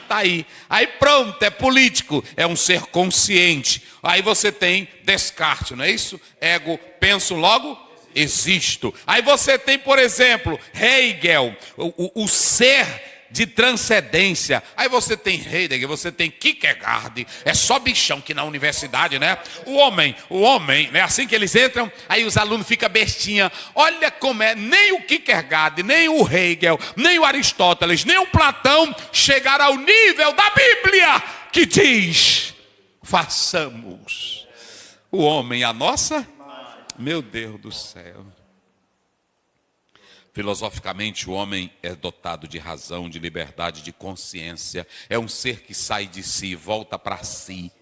A: Tá aí. Aí pronto, é político, é um ser consciente. Aí você tem Descartes, não é isso? Ego, penso, logo existo. Aí você tem, por exemplo, Hegel, o ser de transcendência. Aí você tem Heidegger, você tem Kierkegaard, é só bichão que na universidade, né? O homem, né? Assim que eles entram, aí os alunos ficam bestinha. Olha como é, nem o Kierkegaard, nem o Hegel, nem o Aristóteles, nem o Platão chegaram ao nível da Bíblia, que diz, façamos o homem a nossa... Meu Deus do céu. Filosoficamente, o homem é dotado de razão, de liberdade, de consciência. É um ser que sai de si, volta para si.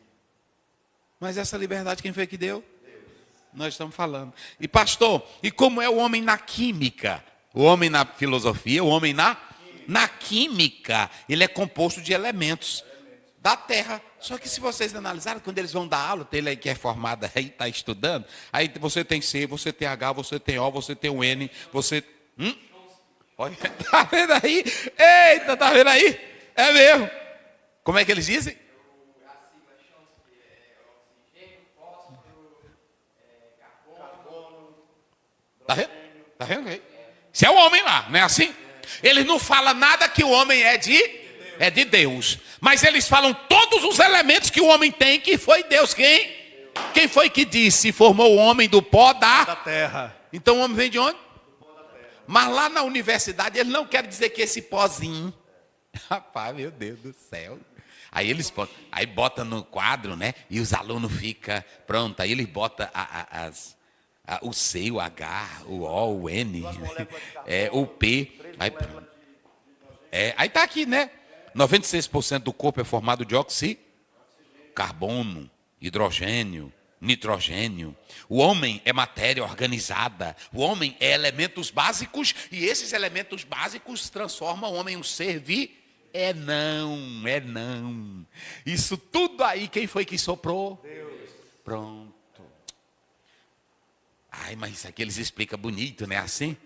A: Mas essa liberdade quem foi que deu? Deus. Nós estamos falando. E pastor, e como é o homem na química? O homem na filosofia, o homem na química. Ele é composto de elementos da terra. Só que se vocês analisarem, quando eles vão dar aula, tem ele aí que é formado aí, está estudando, aí você tem C, você tem H, você tem O, você tem o N, você... Olha, tá vendo aí? Eita, tá vendo aí? É mesmo. Como é que eles dizem? Tá vendo? Tá vendo aí? Isso é o homem lá, não é assim? Eles não falam nada que o homem é de Deus. Mas eles falam todos os elementos que o homem tem, que foi Deus. Quem foi que disse? Formou o homem do pó da terra. Então o homem vem de onde? Mas lá na universidade, ele não quer dizer que esse pozinho... Rapaz, meu Deus do céu. Aí eles bota no quadro, né? E os alunos ficam, pronto, aí eles botam o C, o H, o O, o N, o P. Aí tá aqui, né? 96% do corpo é formado de carbono, hidrogênio, nitrogênio. O homem é matéria organizada. O homem é elementos básicos e esses elementos básicos transformam o homem em um ser vivo. Não. Isso tudo aí, quem foi que soprou? Deus. Pronto. Ai, mas isso aqui eles explicam bonito, né? Assim?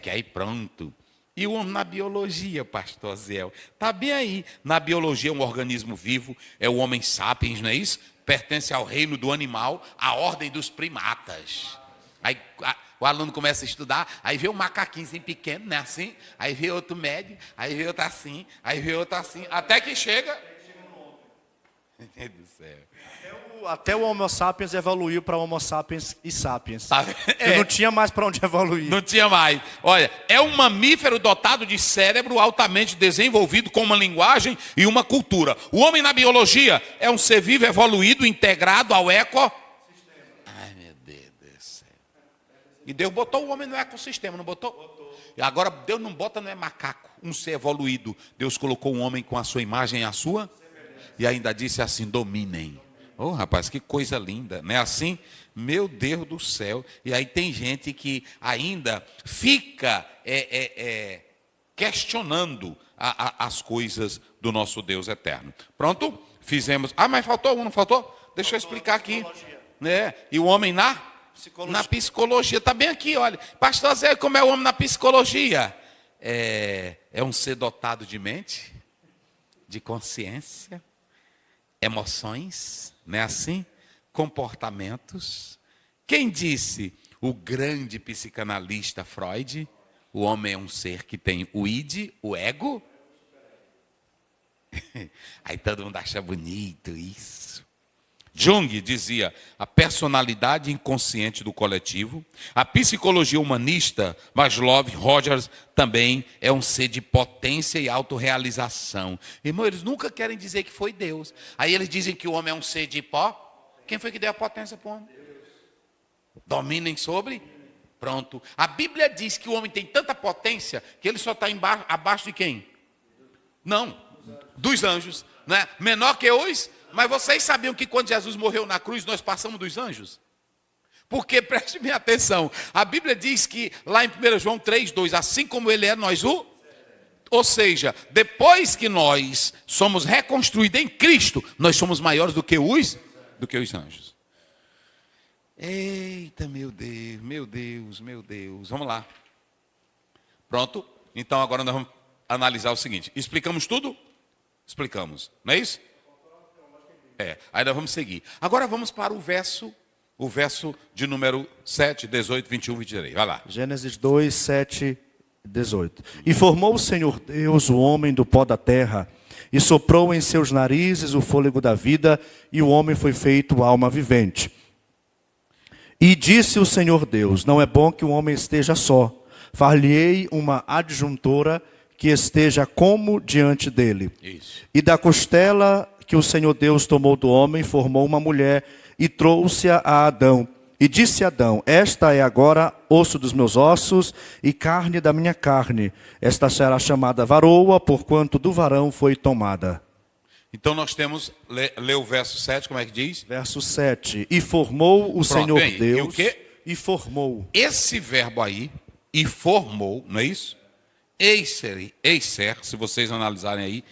A: Que aí pronto. E o homem na biologia, pastor Zéu? Está bem aí. Na biologia, um organismo vivo é o Homo sapiens, não é isso? Pertence ao reino do animal, à ordem dos primatas. Aí o aluno começa a estudar, aí vê um macaquinho assim pequeno, né? Assim, aí vê outro médio, aí vê outro assim, aí vê outro assim, até que chega... Meu Deus do céu.
C: Até o Homo sapiens evoluiu para Homo sapiens e sapiens.
A: Tá,
C: Não tinha mais para onde evoluir.
A: Não tinha mais. Olha, é um mamífero dotado de cérebro altamente desenvolvido com uma linguagem e uma cultura. O homem na biologia é um ser vivo evoluído, integrado ao ecossistema. Ai, meu Deus do céu. E Deus botou o homem no ecossistema, não botou? Botou. E agora Deus não bota, não é macaco, um ser evoluído. Deus colocou um homem com a sua imagem e a sua. E ainda disse assim, dominem. Oh, rapaz, que coisa linda, não é assim? Meu Deus do céu. E aí tem gente que ainda fica questionando as coisas do nosso Deus eterno. Pronto? Fizemos. Mas faltou um, não faltou? Deixa eu explicar aqui. Né? E o homem na psicologia. Está bem aqui, olha. Pastor Zé, como é o homem na psicologia? É um ser dotado de mente, de consciência, emoções, não é assim? Comportamentos. Quem disse? O grande psicanalista Freud. O homem é um ser que tem o id, o ego. Aí todo mundo acha bonito isso. Jung dizia a personalidade inconsciente do coletivo. A psicologia humanista, Maslow, Rogers, também é um ser de potência e autorrealização. Irmão, eles nunca querem dizer que foi Deus. Aí eles dizem que o homem é um ser de pó. Quem foi que deu a potência para o homem? Dominem sobre? Pronto. A Bíblia diz que o homem tem tanta potência que ele só está abaixo de quem? Não, dos anjos. Né? Menor que os... Mas vocês sabiam que quando Jesus morreu na cruz, nós passamos dos anjos? Porque, preste bem atenção, a Bíblia diz que lá em 1 João 3:2, assim como ele é, nós o... Ou seja, depois que nós somos reconstruídos em Cristo, nós somos maiores do que os anjos. Eita, meu Deus, meu Deus, meu Deus. Vamos lá. Pronto? Então agora nós vamos analisar o seguinte. Explicamos tudo? Explicamos, não é isso? Aí nós vamos seguir. Agora vamos para o verso de número 7, 18, 21, 23. Vai lá.
C: Gênesis 2, 7, 18. E formou o Senhor Deus o homem do pó da terra, e soprou em seus narizes o fôlego da vida, e o homem foi feito alma vivente. E disse o Senhor Deus, não é bom que o homem esteja só. Far-lhe-ei uma adjuntora que esteja como diante dele.
A: Isso.
C: E da costela que o Senhor Deus tomou do homem, formou uma mulher e trouxe-a a Adão. E disse Adão, esta é agora osso dos meus ossos e carne da minha carne. Esta será chamada varoa, porquanto do varão foi tomada.
A: Então nós temos, lê o verso 7, como é que diz?
C: Verso 7. E formou o Senhor
A: aí,
C: Deus.
A: E o quê?
C: E formou.
A: Esse verbo aí, e formou, não é isso? Eiser, se vocês analisarem aí,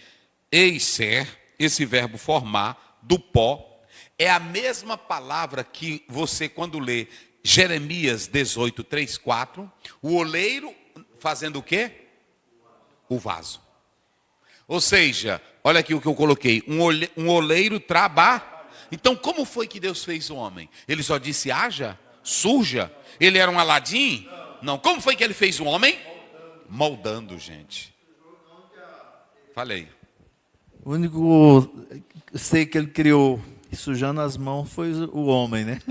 A: eiser, esse verbo formar, do pó, é a mesma palavra que você, quando lê Jeremias 18, 3, 4, o oleiro fazendo o quê? O vaso. Ou seja, olha aqui o que eu coloquei, um oleiro trabalha. Então, como foi que Deus fez o homem? Ele só disse haja, surja? Ele era um Aladim? Não. Como foi que ele fez o homem? Moldando, gente. Falei.
B: O único ser que ele criou sujando as mãos foi o homem, né?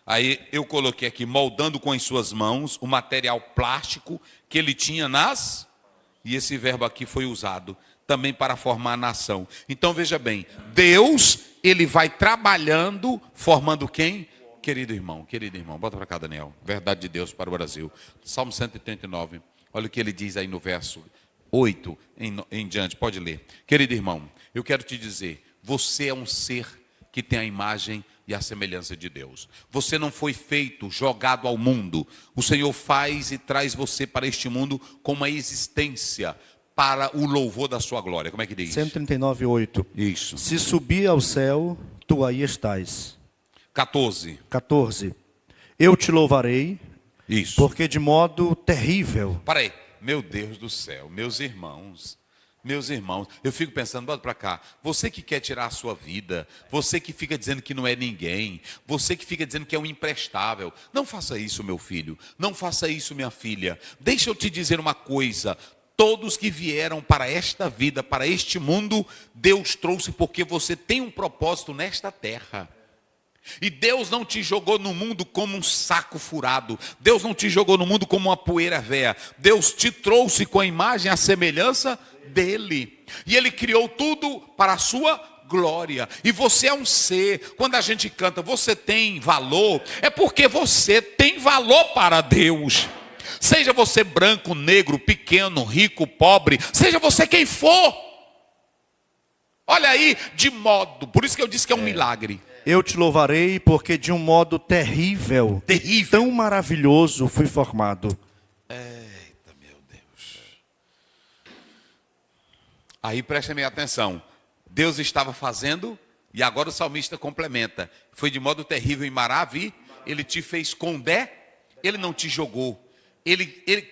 A: Aí eu coloquei aqui, moldando com as suas mãos o material plástico que ele tinha nas E esse verbo aqui foi usado também para formar a nação. Então veja bem, Deus, ele vai trabalhando, formando quem? Querido irmão, bota para cá, Daniel. Verdade de Deus para o Brasil. Salmo 139. Olha o que ele diz aí no verso 8 em diante, pode ler. Querido irmão, eu quero te dizer, você é um ser que tem a imagem e a semelhança de Deus. Você não foi feito, jogado ao mundo. O Senhor faz e traz você para este mundo com uma existência para o louvor da sua glória. Como é que diz?
C: 139, 8.
A: Isso.
C: Se subir ao céu, tu aí estás.
A: 14.
C: Eu te louvarei,
A: Isso.
C: porque de modo terrível.
A: Para aí. Meu Deus do céu, meus irmãos, eu fico pensando, bota para cá, você que quer tirar a sua vida, você que fica dizendo que não é ninguém, você que fica dizendo que é um imprestável, não faça isso, meu filho, não faça isso, minha filha. Deixa eu te dizer uma coisa, todos que vieram para esta vida, para este mundo, Deus trouxe porque você tem um propósito nesta terra. E Deus não te jogou no mundo como um saco furado. Deus não te jogou no mundo como uma poeira véia. Deus te trouxe com a imagem e a semelhança dele. E ele criou tudo para a sua glória. E você é um ser. Quando a gente canta, você tem valor. É porque você tem valor para Deus. Seja você branco, negro, pequeno, rico, pobre. Seja você quem for. Olha aí, de modo. Por isso que eu disse que é um milagre.
C: Eu te louvarei porque de um modo terrível, tão maravilhoso fui formado.
A: Eita, meu Deus. Aí prestem minha atenção. Deus estava fazendo, e agora o salmista complementa. Foi de modo terrível e maravilhoso. Ele te fez com ele não te jogou.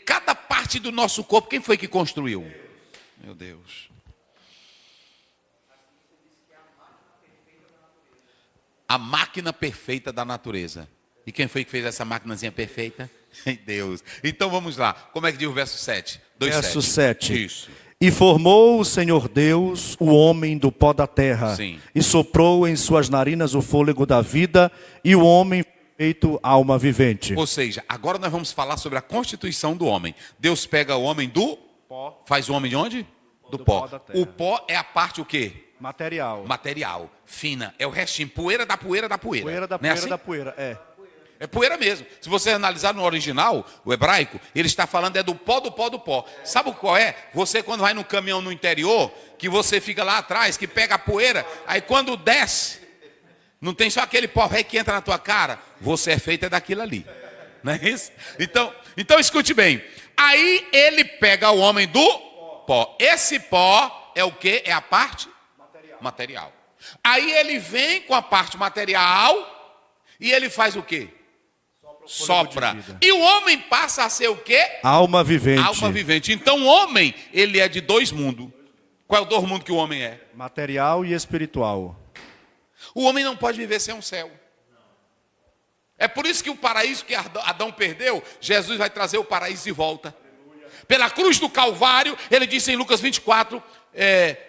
A: Cada parte do nosso corpo, quem foi que construiu? Meu Deus. A máquina perfeita da natureza. E quem foi que fez essa maquinazinha perfeita? Deus. Então vamos lá. Como é que diz o verso 7?
C: Verso 7.
A: Isso.
C: E formou o Senhor Deus o homem do pó da terra.
A: Sim.
C: E soprou em suas narinas o fôlego da vida. E o homem foi feito alma vivente.
A: Ou seja, agora nós vamos falar sobre a constituição do homem. Deus pega o homem do pó. Faz o homem de onde? Do pó. O pó é a parte o quê? Material, fina, é o restinho, poeira da poeira da poeira.
C: Poeira da
A: não é
C: poeira
A: assim?
C: da poeira, é.
A: É poeira mesmo. Se você analisar no original, o hebraico, ele está falando do pó do pó do pó. Sabe qual é? Você quando vai no caminhão no interior, que você fica lá atrás, que pega a poeira, aí quando desce, não tem só aquele pó velho que entra na tua cara, você é feito daquilo ali. Não é isso? Então escute bem. Aí ele pega o homem do pó. Esse pó é o quê? É a parte material. Aí ele vem com a parte material e ele faz o quê? Sopra. E o homem passa a ser o quê?
C: Alma vivente.
A: Alma vivente. Então o homem, ele é de dois mundos. Qual é o dois mundos que o homem é?
C: Material e espiritual.
A: O homem não pode viver sem um céu. É por isso que o paraíso que Adão perdeu, Jesus vai trazer o paraíso de volta. Pela cruz do Calvário, ele disse em Lucas 24,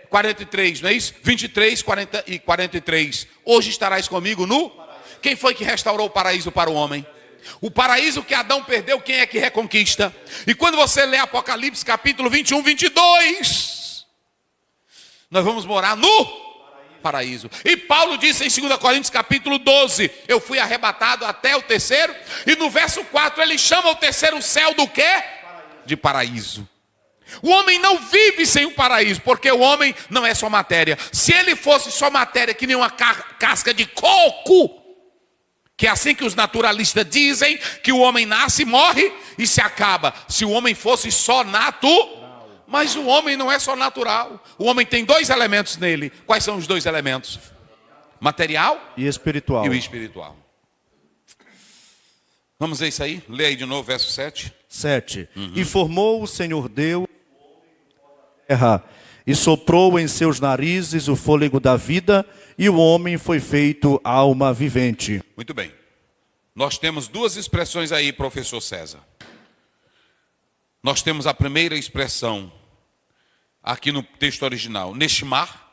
A: 43, não é isso? 23, 40 e 43. Hoje estarás comigo no... Quem foi que restaurou o paraíso para o homem? O paraíso que Adão perdeu, quem é que reconquista? E quando você lê Apocalipse capítulo 21, 22, nós vamos morar no paraíso. E Paulo disse em 2 Coríntios capítulo 12, eu fui arrebatado até o terceiro, e no verso 4 ele chama o terceiro céu do quê? De paraíso. O homem não vive sem o paraíso, porque o homem não é só matéria. Se ele fosse só matéria, que nem uma casca de coco, que é assim que os naturalistas dizem, que o homem nasce, morre e se acaba. Se o homem fosse só mas o homem não é só natural. O homem tem dois elementos nele. Quais são os dois elementos? Material
C: e espiritual.
A: E o espiritual. Vamos ver isso aí? Lê aí de novo, verso 7.
C: 7. E formou o Senhor Deus a terra, e soprou em seus narizes o fôlego da vida, e o homem foi feito alma vivente.
A: Muito bem. Nós temos duas expressões aí, professor César. Nós temos a primeira expressão, aqui no texto original, neshimar,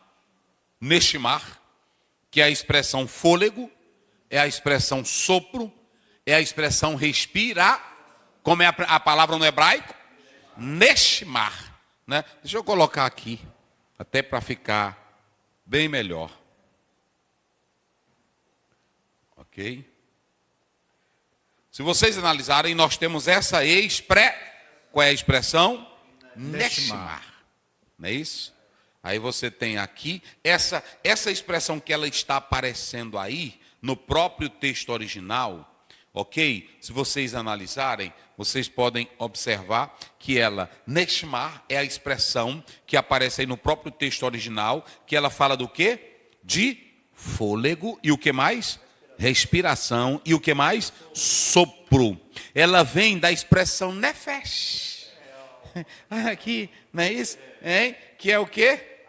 A: que é a expressão fôlego, é a expressão sopro, é a expressão respirar, como é a palavra no hebraico? Neshimar. né? Deixa eu colocar aqui, até para ficar bem melhor. Ok? Se vocês analisarem, nós temos essa qual é a expressão? Neshmar. Não é isso? Aí você tem aqui, essa expressão que ela está aparecendo aí, no próprio texto original, ok? Se vocês analisarem, vocês podem observar que ela, Neshmar, é a expressão que aparece aí no próprio texto original, que ela fala do quê? De fôlego e o que mais? Respiração e o que mais? Sopro. Ela vem da expressão nefesh. Aqui, não é isso? Hein? Que é o quê?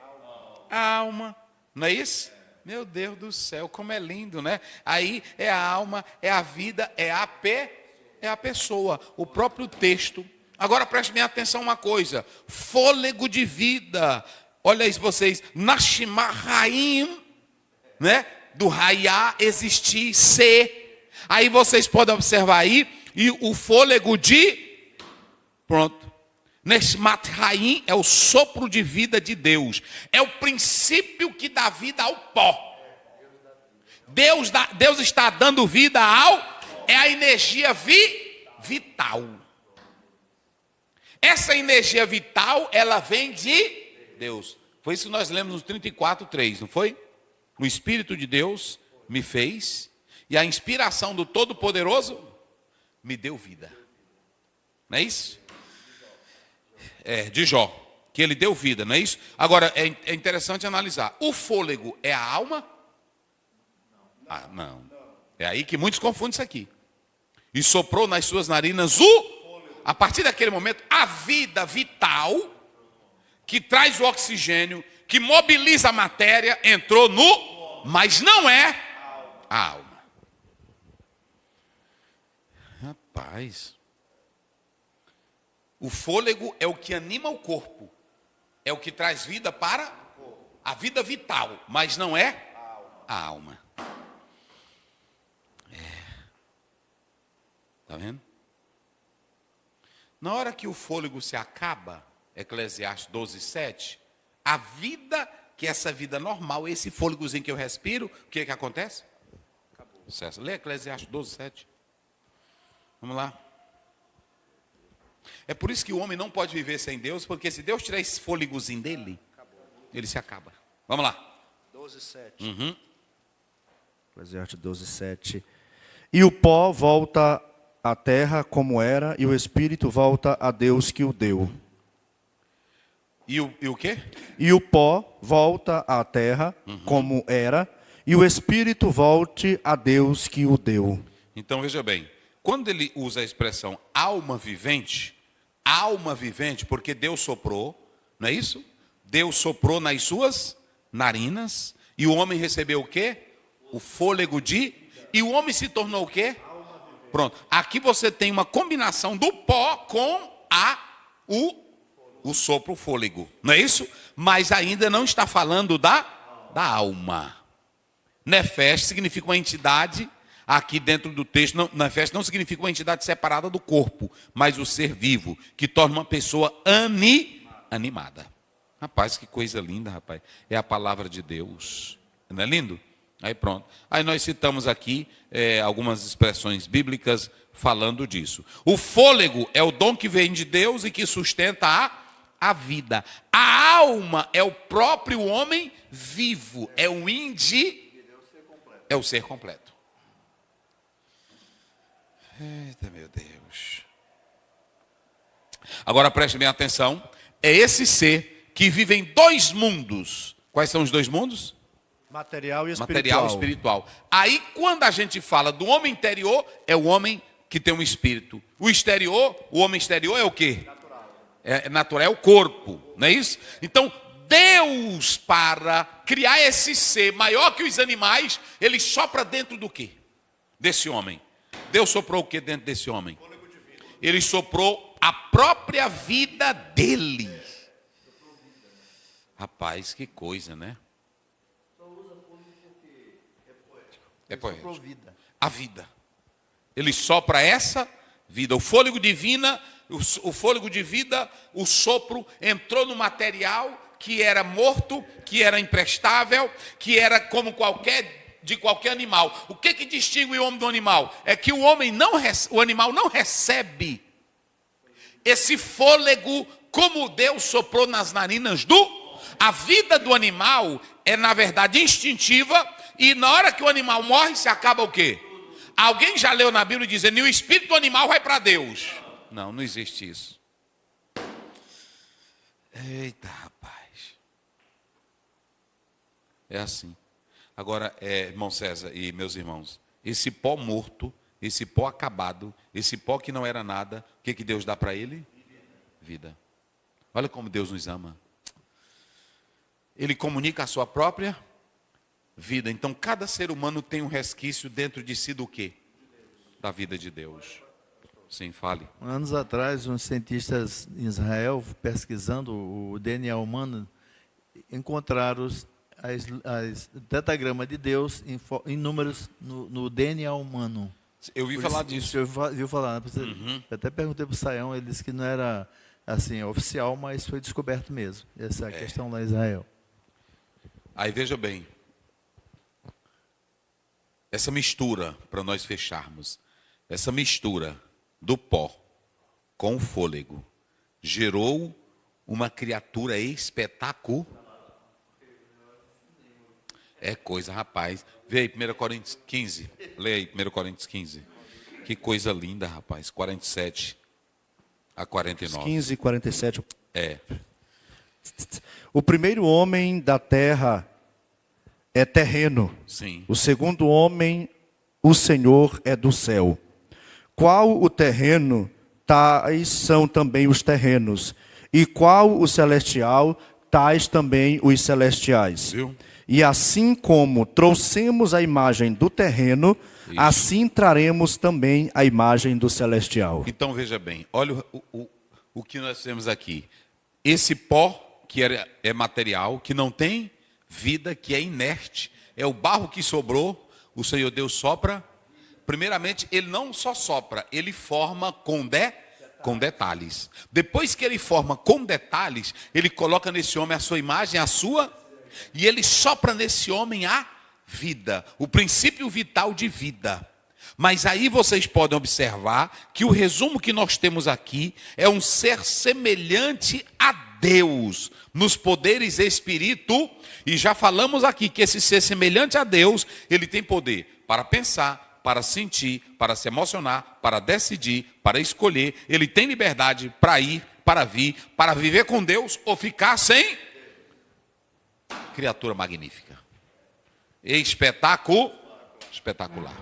A: A alma. Não é isso? Meu Deus do céu, como é lindo, né? Aí é a alma, é a vida, é a pessoa, o próprio texto. Agora prestem bem atenção uma coisa. Fôlego de vida. Olha isso vocês. Nashimah Haim, né? Do Raiá existir, ser. Aí vocês podem observar aí, e o fôlego de... Pronto. Neshmat Haim é o sopro de vida de Deus. É o princípio que dá vida ao pó. Deus está dando vida é a energia vital. Essa energia vital, ela vem de Deus. Foi isso que nós lemos no 34:3, não foi? O Espírito de Deus me fez, e a inspiração do Todo-Poderoso me deu vida. Não é isso? De Jó, que ele deu vida, não é isso? Agora, é interessante analisar. O fôlego é a alma? Ah, não. É aí que muitos confundem isso aqui. E soprou nas suas narinas a partir daquele momento, a vida vital, que traz o oxigênio, que mobiliza a matéria, entrou mas não é a alma. Rapaz... O fôlego é o que anima o corpo. É o que traz vida para a vida vital. Mas não é a alma. Está vendo? Na hora que o fôlego se acaba, Eclesiastes 12:7, a vida, que é essa vida normal, esse fôlegozinho que eu respiro, o que acontece? Acabou. Lê Eclesiastes 12:7. Vamos lá. É por isso que o homem não pode viver sem Deus, porque se Deus tirar esse fôlegozinho dele, ele se acaba. Vamos lá.
C: 12:7. Eclesiastes 12:7. E o pó volta à terra como era, e o espírito volta a Deus que o deu.
A: E o quê?
C: E o pó volta à terra como era, e o espírito volte a Deus que o deu.
A: Então veja bem, quando ele usa a expressão alma vivente, porque Deus soprou, não é isso? Deus soprou nas suas narinas, e o homem recebeu o quê? O fôlego e o homem se tornou o quê? Pronto. Aqui você tem uma combinação do pó com o sopro, o fôlego, não é isso? Mas ainda não está falando da alma. Nefesh significa uma entidade. Aqui dentro do texto, Nefesh não significa uma entidade separada do corpo, mas o ser vivo, que torna uma pessoa animada. Rapaz, que coisa linda, rapaz. É a palavra de Deus. Não é lindo? Aí pronto. Aí nós citamos aqui algumas expressões bíblicas falando disso. O fôlego é o dom que vem de Deus e que sustenta a vida. A alma é o próprio homem vivo. É o é o ser completo. Eita, meu Deus. Agora preste bem atenção. É esse ser que vive em dois mundos. Quais são os dois mundos?
C: Material e espiritual.
A: Material e espiritual. Aí, quando a gente fala do homem interior, é o homem que tem um espírito. O exterior, o homem exterior é o quê? Natural. É natural, é o corpo, não é isso? Então, Deus, para criar esse ser maior que os animais, ele sopra dentro do quê? Desse homem. Deus soprou o que dentro desse homem? Ele soprou a própria vida dele. Rapaz, que coisa, né? É poético. A vida. Ele sopra essa vida. O fôlego divino, o fôlego de vida, o sopro, entrou no material que era morto, que era imprestável, que era como de qualquer animal. O que distingue o homem do animal? É que o animal não recebe esse fôlego como Deus soprou nas narinas A vida do animal é, na verdade, instintiva, e na hora que o animal morre, se acaba o quê? Alguém já leu na Bíblia dizendo que o espírito do animal vai para Deus? Não, não existe isso. Eita, rapaz. É assim. Agora, irmão César e meus irmãos, esse pó morto, esse pó acabado, esse pó que não era nada, o que Deus dá para ele? Vida. Olha como Deus nos ama. Ele comunica a sua própria vida. Então, cada ser humano tem um resquício dentro de si do quê? Da vida de Deus. Sim, fale.
B: Anos atrás, uns cientistas em Israel, pesquisando o DNA humano, encontraram as datagramas de Deus em números no DNA humano.
A: Eu ouvi falar disso.
B: Eu ouvi falar. Eu até perguntei para o Saião, ele disse que não era assim, oficial, mas foi descoberto mesmo. Essa é a questão lá em Israel.
A: Aí veja bem. Essa mistura, para nós fecharmos, essa mistura do pó com o fôlego gerou uma criatura espetacular. É coisa, rapaz. Vê aí, 1 Coríntios 15. Leia aí, 1 Coríntios 15. Que coisa linda, rapaz. 47 a 49.
C: 15 e 47.
A: É.
C: O primeiro homem da terra é terreno.
A: Sim.
C: O segundo homem, o Senhor, é do céu. Qual o terreno, tais são também os terrenos. E qual o celestial, tais também os celestiais.
A: Viu?
C: E assim como trouxemos a imagem do terreno,
A: isso,
C: assim traremos também a imagem do celestial.
A: Então veja bem, olha o que nós temos aqui. Esse pó que é material, que não tem vida, que é inerte, é o barro que sobrou, o Senhor Deus sopra. Primeiramente, ele não só sopra, ele forma com detalhes. Depois que ele forma com detalhes, ele coloca nesse homem a sua imagem, e ele sopra nesse homem a vida, o princípio vital de vida. Mas aí vocês podem observar que o resumo que nós temos aqui é um ser semelhante a Deus, nos poderes espírito, e já falamos aqui que esse ser semelhante a Deus, ele tem poder para pensar, para sentir, para se emocionar, para decidir, para escolher, ele tem liberdade para ir, para vir, para viver com Deus ou ficar sem. Criatura magnífica. Espetacular.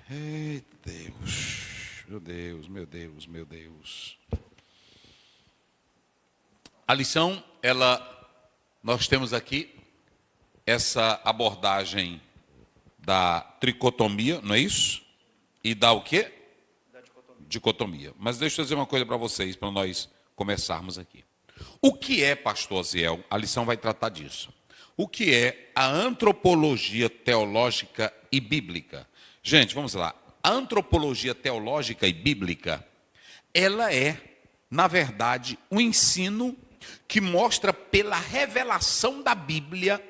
A: Ei, Deus. Meu Deus, meu Deus, meu Deus. A lição, nós temos aqui essa abordagem da tricotomia, não é isso? E da o quê? Da dicotomia. Mas deixa eu dizer uma coisa para vocês, para nós começarmos aqui. O que é, pastor Aziel? A lição vai tratar disso. O que é a antropologia teológica e bíblica? Gente, vamos lá. A antropologia teológica e bíblica, ela é, na verdade, um ensino que mostra pela revelação da Bíblia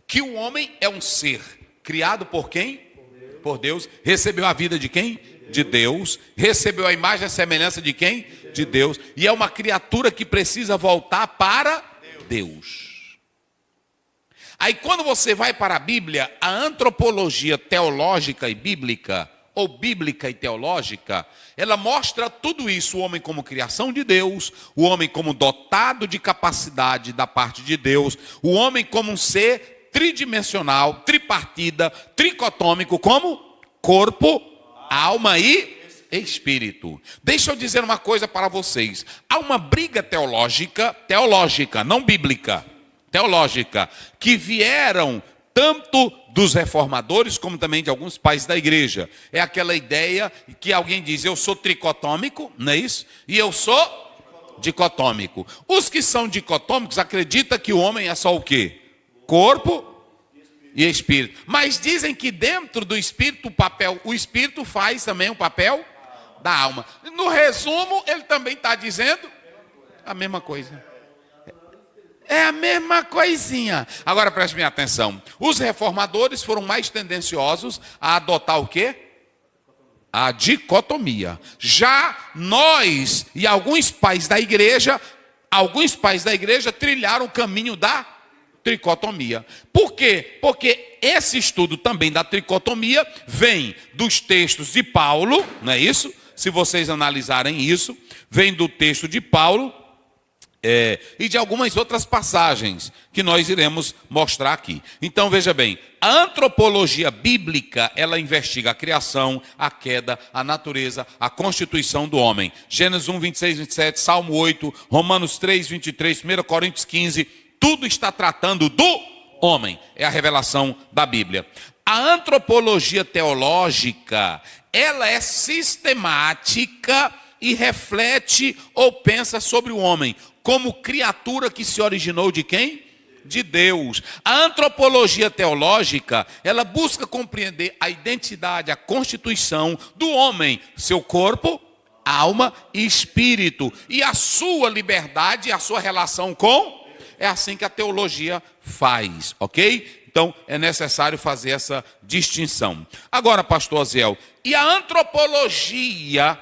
A: que o homem é um ser criado por quem? Por Deus. Recebeu a vida de quem? De Deus. Recebeu a imagem e a semelhança de quem? De Deus. E é uma criatura que precisa voltar para Deus. Aí quando você vai para a Bíblia, a antropologia teológica e bíblica, ou bíblica e teológica, ela mostra tudo isso, o homem como criação de Deus, o homem como dotado de capacidade da parte de Deus, o homem como um ser tridimensional, tripartida, tricotômico, como corpo, alma e espírito. Deixa eu dizer uma coisa para vocês. Há uma briga teológica, não bíblica, teológica, que vieram tanto dos reformadores como também de alguns pais da igreja. É aquela ideia que alguém diz, eu sou tricotômico, não é isso? E eu sou dicotômico. Os que são dicotômicos acreditam que o homem é só o quê? Corpo e espírito. Mas dizem que dentro do espírito, o espírito faz também o papel da alma. No resumo, ele também está dizendo a mesma coisa. É a mesma coisinha. Agora preste bem atenção. Os reformadores foram mais tendenciosos a adotar o quê? A dicotomia. Já nós e alguns pais da igreja trilharam o caminho da tricotomia. Por quê? Porque esse estudo também da tricotomia vem dos textos de Paulo, não é isso? Se vocês analisarem isso, vem do texto de Paulo e de algumas outras passagens que nós iremos mostrar aqui. Então veja bem, a antropologia bíblica, ela investiga a criação, a queda, a natureza, a constituição do homem. Gênesis 1, 26, 27, Salmo 8, Romanos 3, 23, 1 Coríntios 15, tudo está tratando do homem. É a revelação da Bíblia. A antropologia teológica, ela é sistemática e reflete ou pensa sobre o homem como criatura que se originou de quem? De Deus. A antropologia teológica, ela busca compreender a identidade, a constituição do homem, seu corpo, alma e espírito, e a sua liberdade, a sua relação com. É assim que a teologia faz, ok? Então é necessário fazer essa distinção. Agora, pastor Aziel, e a antropologia,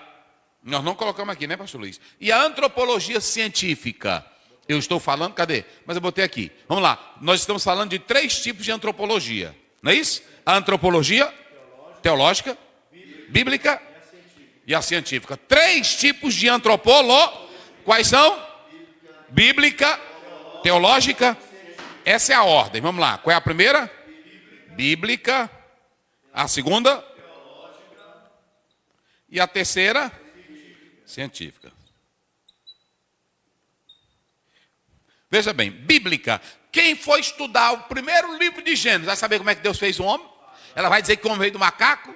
A: nós não colocamos aqui, né, pastor Luiz? E a antropologia científica? Eu estou falando, cadê? Mas eu botei aqui. Vamos lá, nós estamos falando de 3 tipos de antropologia, não é isso? A antropologia teológica, bíblica e a científica. 3 tipos de antropologia. Quais são? Bíblica, teológica. Essa é a ordem. Vamos lá. Qual é a primeira? Bíblica. A segunda? E a terceira? Científica. Veja bem, bíblica. Quem for estudar o primeiro livro de Gênesis, vai saber como é que Deus fez o homem? Ela vai dizer que o homem veio do macaco?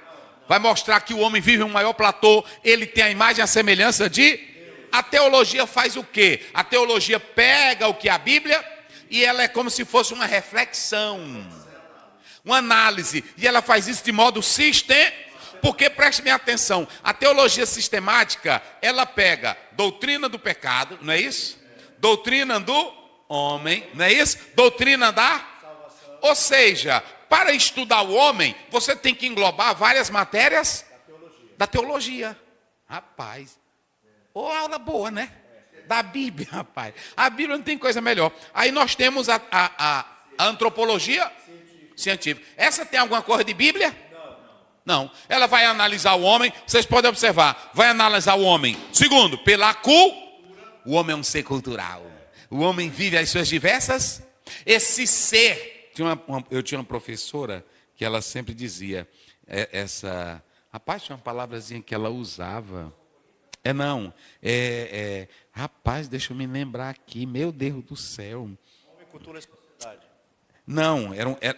A: Vai mostrar que o homem vive em um maior platô, ele tem a imagem e a semelhança de... A teologia faz o quê? A teologia pega o que é a Bíblia e ela é como se fosse uma reflexão, uma análise. E ela faz isso de modo sistemático. Porque, preste bem atenção, a teologia sistemática, ela pega doutrina do pecado, não é isso? Doutrina do homem, não é isso? Doutrina da salvação. Ou seja, para estudar o homem, você tem que englobar várias matérias da teologia. Rapaz, ô aula boa, né? Da Bíblia, rapaz. A Bíblia não tem coisa melhor. Aí nós temos a antropologia científica. Essa tem alguma coisa de Bíblia? Não. Ela vai analisar o homem, vocês podem observar, vai analisar o homem. Segundo, pela cultura. O homem é um ser cultural. O homem vive as suas diversas. Esse ser. Eu tinha uma professora que ela sempre dizia, rapaz, tinha uma palavrazinha que ela usava. Rapaz, deixa eu me lembrar aqui, meu Deus do céu. Homem, cultura e sociedade. Não,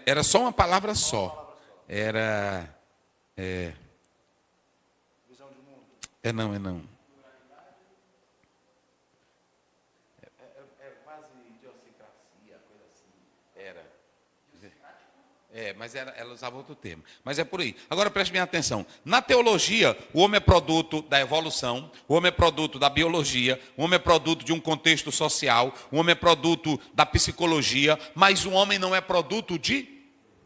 A: era só uma palavra só. Era... Visão de mundo. Não. Quase idiosincrasia, coisa assim. Mas ela usava outro termo. Mas é por aí. Agora preste bem atenção. Na teologia, o homem é produto da evolução, o homem é produto da biologia, o homem é produto de um contexto social, o homem é produto da psicologia, mas o homem não é produto de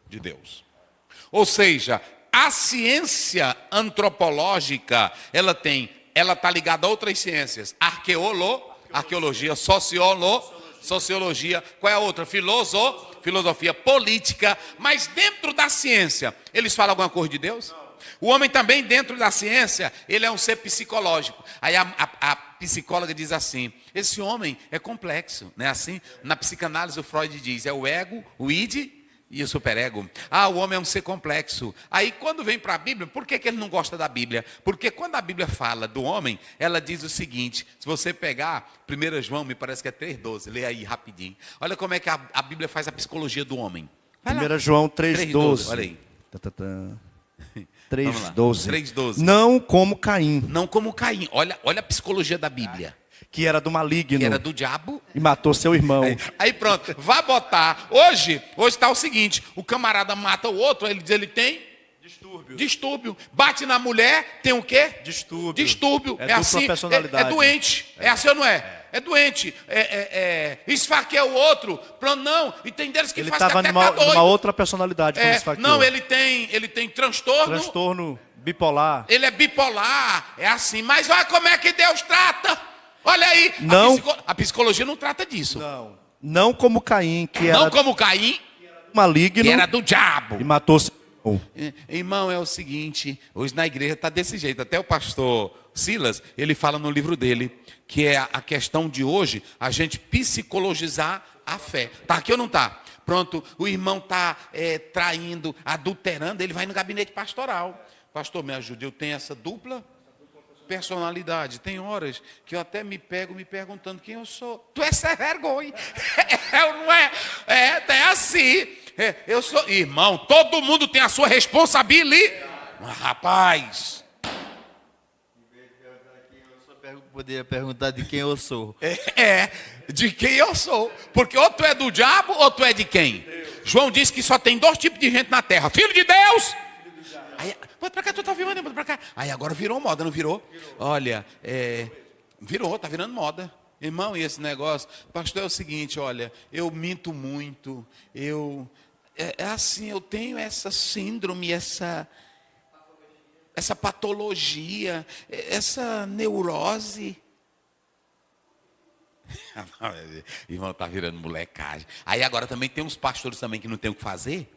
A: Deus. Ou seja, a ciência antropológica, ela está ligada a outras ciências. Arqueologia, sociologia. Qual é a outra? Filosofia, política. Mas dentro da ciência, eles falam alguma coisa de Deus? O homem também, dentro da ciência, ele é um ser psicológico. Aí a psicóloga diz assim, esse homem é complexo. Não é assim? Na psicanálise, o Freud diz, é o ego, o id... e o superego. O homem é um ser complexo. Aí quando vem para a Bíblia, por que ele não gosta da Bíblia? Porque quando a Bíblia fala do homem, ela diz o seguinte, se você pegar 1 João, me parece que é 3,12, lê aí rapidinho. Olha como é que a Bíblia faz a psicologia do homem.
C: 1 João 3,12.
A: Olha aí.
C: 3,12.
A: 3,12.
C: Não como Caim.
A: Não como Caim. Olha a psicologia da Bíblia.
C: que era do maligno.
A: Que era do diabo.
C: E matou seu irmão.
A: Aí pronto, vai botar. Hoje está o seguinte, o camarada mata o outro, ele diz, ele tem distúrbio. Bate na mulher, tem o quê? Distúrbio.
C: É
A: assim,
C: personalidade.
A: É doente. É assim ou não é? É doente. Esfaqueia o outro. Pronto, não. E tem deles que
C: Ele
A: faz que
C: estava
A: até tá doido.
C: numa outra personalidade quando esfaqueou.
A: Não, ele tem transtorno.
C: Transtorno bipolar.
A: Ele é bipolar. É assim. Mas olha como é que Deus trata. Olha aí.
C: Não.
A: A psicologia não trata disso.
C: Não como Caim, que era
A: Não como Caim,
C: maligno
A: que era do diabo.
C: e matou seu irmão.
A: Irmão, é o seguinte, hoje na igreja está desse jeito. Até o pastor Silas, ele fala no livro dele, que é a questão de hoje, a gente psicologizar a fé. Tá aqui ou não tá? Pronto, o irmão está traindo, adulterando, ele vai no gabinete pastoral. Pastor, me ajude, eu tenho essa dupla personalidade. Tem horas que eu até me pego me perguntando quem eu sou. Tu é sem vergonha. Não é? É assim. Eu sou. Irmão, todo mundo tem a sua responsabilidade. Rapaz.
B: Poderia perguntar de quem eu sou.
A: De quem eu sou. Porque ou tu é do diabo ou tu é de quem? João disse que só tem 2 tipos de gente na terra. Filho de Deus. Aí, bota pra cá, tu tá filmando, bota pra cá. Aí agora virou moda, não virou? Olha, virou, tá virando moda. Irmão, e esse negócio? Pastor, é o seguinte, olha, eu minto muito, é assim, eu tenho essa síndrome, essa patologia, essa neurose. Irmão, tá virando molecagem. Aí agora também tem uns pastores também que não tem o que fazer,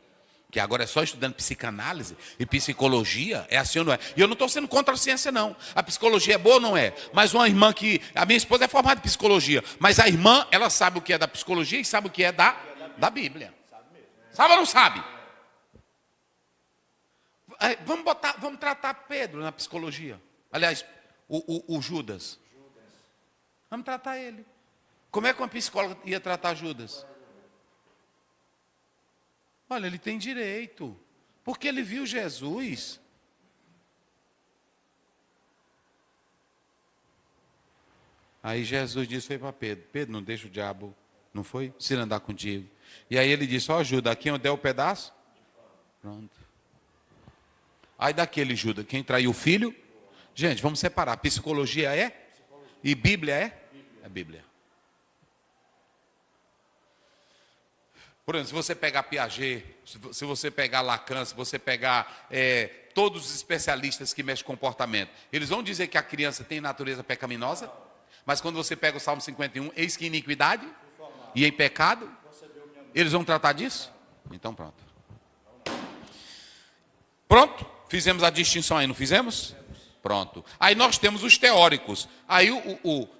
A: que agora é só estudando psicanálise e psicologia, é assim ou não é? E eu não estou sendo contra a ciência, não. A psicologia é boa ou não é? Mas uma irmã que... A minha esposa é formada em psicologia, mas a irmã, ela sabe o que é da psicologia e sabe o que é da Bíblia. Sabe ou não sabe? Vamos tratar Pedro na psicologia. Aliás, o Judas. Vamos tratar ele. Como é que uma psicóloga ia tratar Judas? Olha, ele tem direito, porque ele viu Jesus. Aí Jesus disse, foi para Pedro, Pedro, não deixa o diabo, não foi? Se ele andar contigo. E aí ele disse, ó Judas, aqui onde é o pedaço? Pronto. Aí daquele Judas, quem traiu o filho? Gente, vamos separar, psicologia é? E Bíblia é? É Bíblia. Por exemplo, se você pegar Piaget, se você pegar Lacan, se você pegar todos os especialistas que mexem com comportamento, eles vão dizer que a criança tem natureza pecaminosa, mas quando você pega o Salmo 51, eis que iniquidade e em pecado, eles vão tratar disso? Então pronto. Pronto? Fizemos a distinção aí, não fizemos? Pronto. Aí nós temos os teóricos. Aí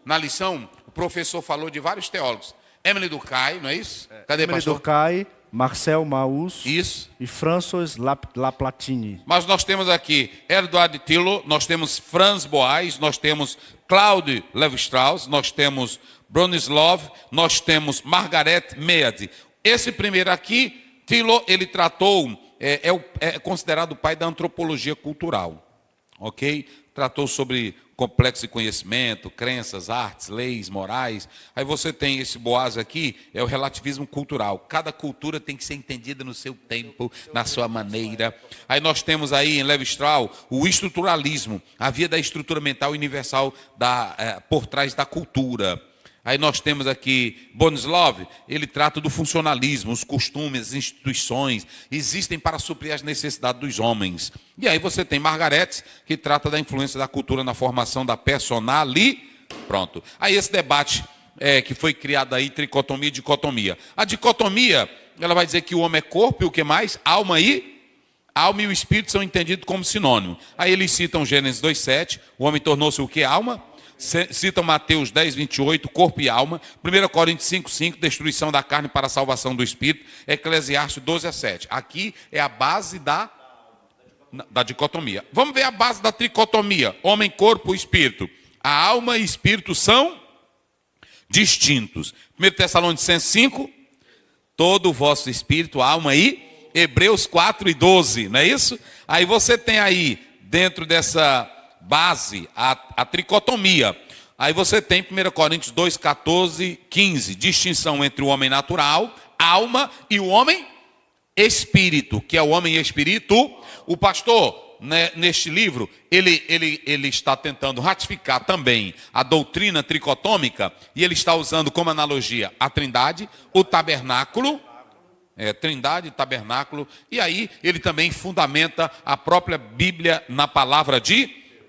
A: na lição, o professor falou de vários teólogos. Emily Durkheim, não é isso? Cadê,
C: Emily
A: pastor?
C: Durkheim, Marcel Mauss
A: Isso.
C: e François Laplatine.
A: Mas nós temos aqui Edward Tylor, nós temos Franz Boas, nós temos Claude Lévi-Strauss, nós temos Bronislaw, nós temos Margaret Mead. Esse primeiro aqui, Tylor, ele tratou, é considerado o pai da antropologia cultural. Ok? Tratou sobre complexo de conhecimento, crenças, artes, leis, morais. Aí você tem esse Boas aqui, é o relativismo cultural. Cada cultura tem que ser entendida no seu tempo, na sua maneira. Aí nós temos aí em Lévi-Strauss o estruturalismo, a via da estrutura mental universal por trás da cultura. Aí nós temos aqui Bronislaw, ele trata do funcionalismo, os costumes, as instituições, existem para suprir as necessidades dos homens. E aí você tem Margaret, que trata da influência da cultura na formação da personalidade. Pronto. Aí esse debate que foi criado aí, tricotomia e dicotomia. A dicotomia, ela vai dizer que o homem é corpo e o que mais? Alma e o espírito são entendidos como sinônimo. Aí eles citam Gênesis 2,7, o homem tornou-se o que? Alma. Citam Mateus 10, 28, corpo e alma. 1 Coríntios 5, 5, destruição da carne para a salvação do espírito. Eclesiastes 12, 7. Aqui é a base da dicotomia. Vamos ver a base da tricotomia. Homem, corpo e espírito. A alma e espírito são distintos. 1 Tessalonicenses 5, todo o vosso espírito, alma e Hebreus 4 e 12, não é isso? Aí você tem aí, dentro dessa base, a tricotomia. Aí você tem 1 Coríntios 2, 14, 15. Distinção entre o homem natural, alma, e o homem espírito, que é o homem espírito. O pastor, né, neste livro, ele está tentando ratificar também a doutrina tricotômica, e ele está usando como analogia a trindade, o tabernáculo, trindade, tabernáculo, e aí ele também fundamenta a própria Bíblia na palavra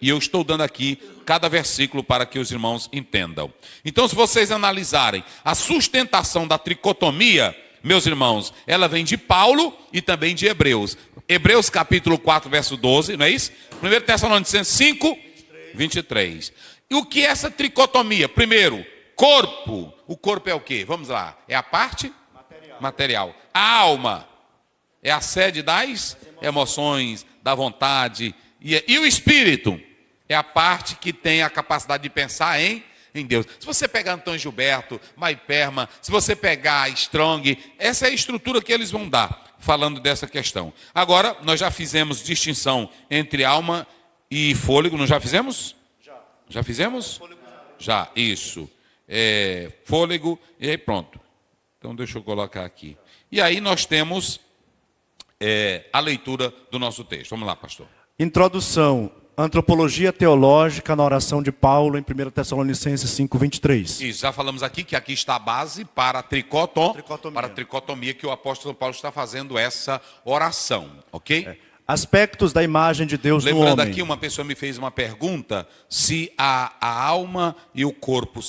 A: e eu estou dando aqui cada versículo para que os irmãos entendam. Então, se vocês analisarem a sustentação da tricotomia, meus irmãos, ela vem de Paulo e também de Hebreus. Hebreus capítulo 4, verso 12, não é isso? 1 Tessalonicenses 5, 23. E o que é essa tricotomia? Primeiro, corpo. O corpo é o quê? Vamos lá. É a parte material. A alma é a sede das emoções, da vontade. E o espírito é a parte que tem a capacidade de pensar em Deus. Se você pegar Antônio Gilberto, Maiperma, se você pegar Strong, essa é a estrutura que eles vão dar, falando dessa questão. Agora, nós já fizemos distinção entre alma e fôlego, não já fizemos? Já fizemos? Já, isso. Fôlego, e aí pronto. Então, deixa eu colocar aqui. E aí nós temos a leitura do nosso texto. Vamos lá, pastor.
C: Introdução. Antropologia teológica na oração de Paulo em 1 Tessalonicenses 5, 23.
A: Isso, já falamos aqui que aqui está a base para a tricotomia que o apóstolo Paulo está fazendo essa oração, ok?
C: Aspectos da imagem de Deus no homem.
A: Lembrando aqui, uma pessoa me fez uma pergunta, se a alma e o corpo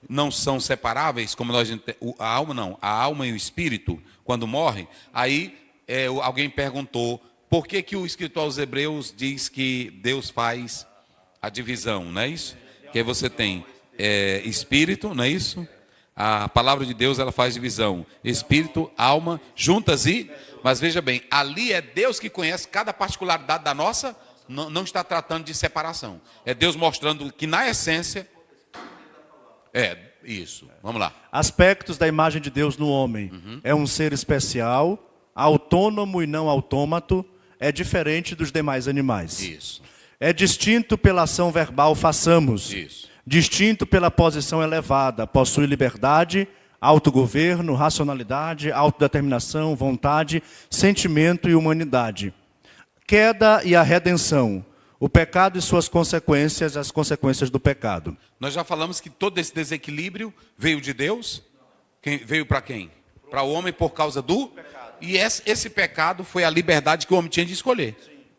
A: não são separáveis, como nós a alma não, a alma e o espírito, quando morrem, aí alguém perguntou, por que o escritor aos Hebreus diz que Deus faz a divisão, não é isso? Que aí você tem espírito, não é isso? A palavra de Deus, ela faz divisão. Espírito, alma, juntas mas veja bem, ali é Deus que conhece cada particularidade da nossa, não está tratando de separação. É Deus mostrando que na essência, isso, vamos lá.
C: Aspectos da imagem de Deus no homem. É um ser especial, autônomo e não autômato, é diferente dos demais animais.
A: Isso.
C: É distinto pela ação verbal façamos.
A: Isso.
C: Distinto pela posição elevada. Possui liberdade, autogoverno, racionalidade, autodeterminação, vontade, sentimento e humanidade. Queda e a redenção. O pecado e suas consequências, as consequências do pecado.
A: Nós já falamos que todo esse desequilíbrio veio de Deus. Veio para quem? Para o homem por causa do pecado. E esse pecado foi a liberdade que o homem tinha de escolher.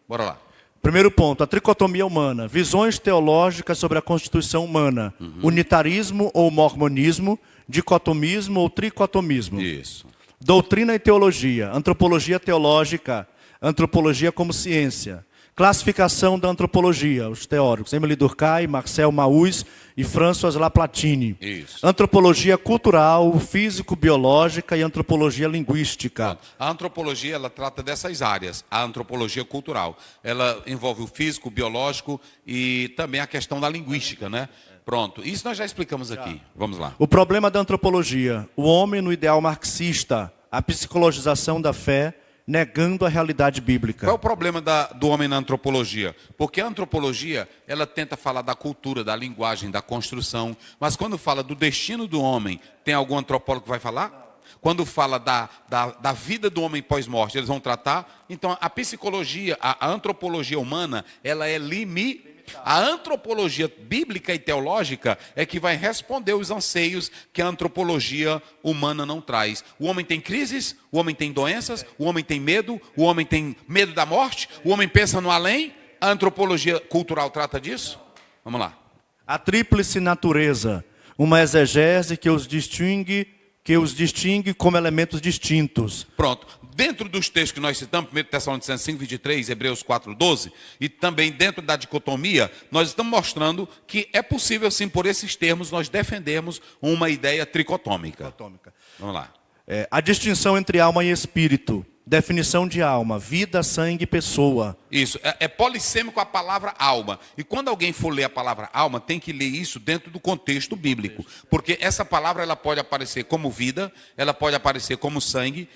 A: Bora lá.
C: Primeiro ponto, a tricotomia humana. Visões teológicas sobre a constituição humana. Unitarismo ou mormonismo, dicotomismo ou tricotomismo.
A: Isso.
C: Doutrina e teologia. Antropologia teológica. Antropologia como ciência. Classificação da antropologia, os teóricos, Emile Durkheim, Marcel Mauss e François Laplatine.
A: Isso.
C: Antropologia cultural, físico-biológica e antropologia linguística.
A: A antropologia, ela trata dessas áreas. A antropologia cultural, ela envolve o físico, o biológico e também a questão da linguística, né? Pronto, isso nós já explicamos aqui. Vamos lá.
C: O problema da antropologia, o homem no ideal marxista, a psicologização da fé, negando a realidade bíblica.
A: Qual é o problema do homem na antropologia? Porque a antropologia, ela tenta falar da cultura, da linguagem, da construção, mas quando fala do destino do homem, tem algum antropólogo que vai falar? Quando fala da vida do homem pós-morte, eles vão tratar? Então, a psicologia, a antropologia humana, ela é limitada. A antropologia bíblica e teológica é que vai responder os anseios que a antropologia humana não traz. O homem tem crises, o homem tem doenças, o homem tem medo, o homem tem medo da morte, o homem pensa no além. A antropologia cultural trata disso? Vamos lá.
C: A tríplice natureza, uma exegese que os distingue como elementos distintos.
A: Pronto. Dentro dos textos que nós citamos, 1 Tessalonicenses 5, 23, Hebreus 4, 12, e também dentro da dicotomia, nós estamos mostrando que é possível, sim, por esses termos, nós defendermos uma ideia tricotômica. Vamos lá.
C: A distinção entre alma e espírito. Definição de alma, vida, sangue, pessoa.
A: Isso, é polissêmico a palavra alma. E quando alguém for ler a palavra alma, tem que ler isso dentro do contexto bíblico. Porque essa palavra ela pode aparecer como vida, ela pode aparecer como sangue,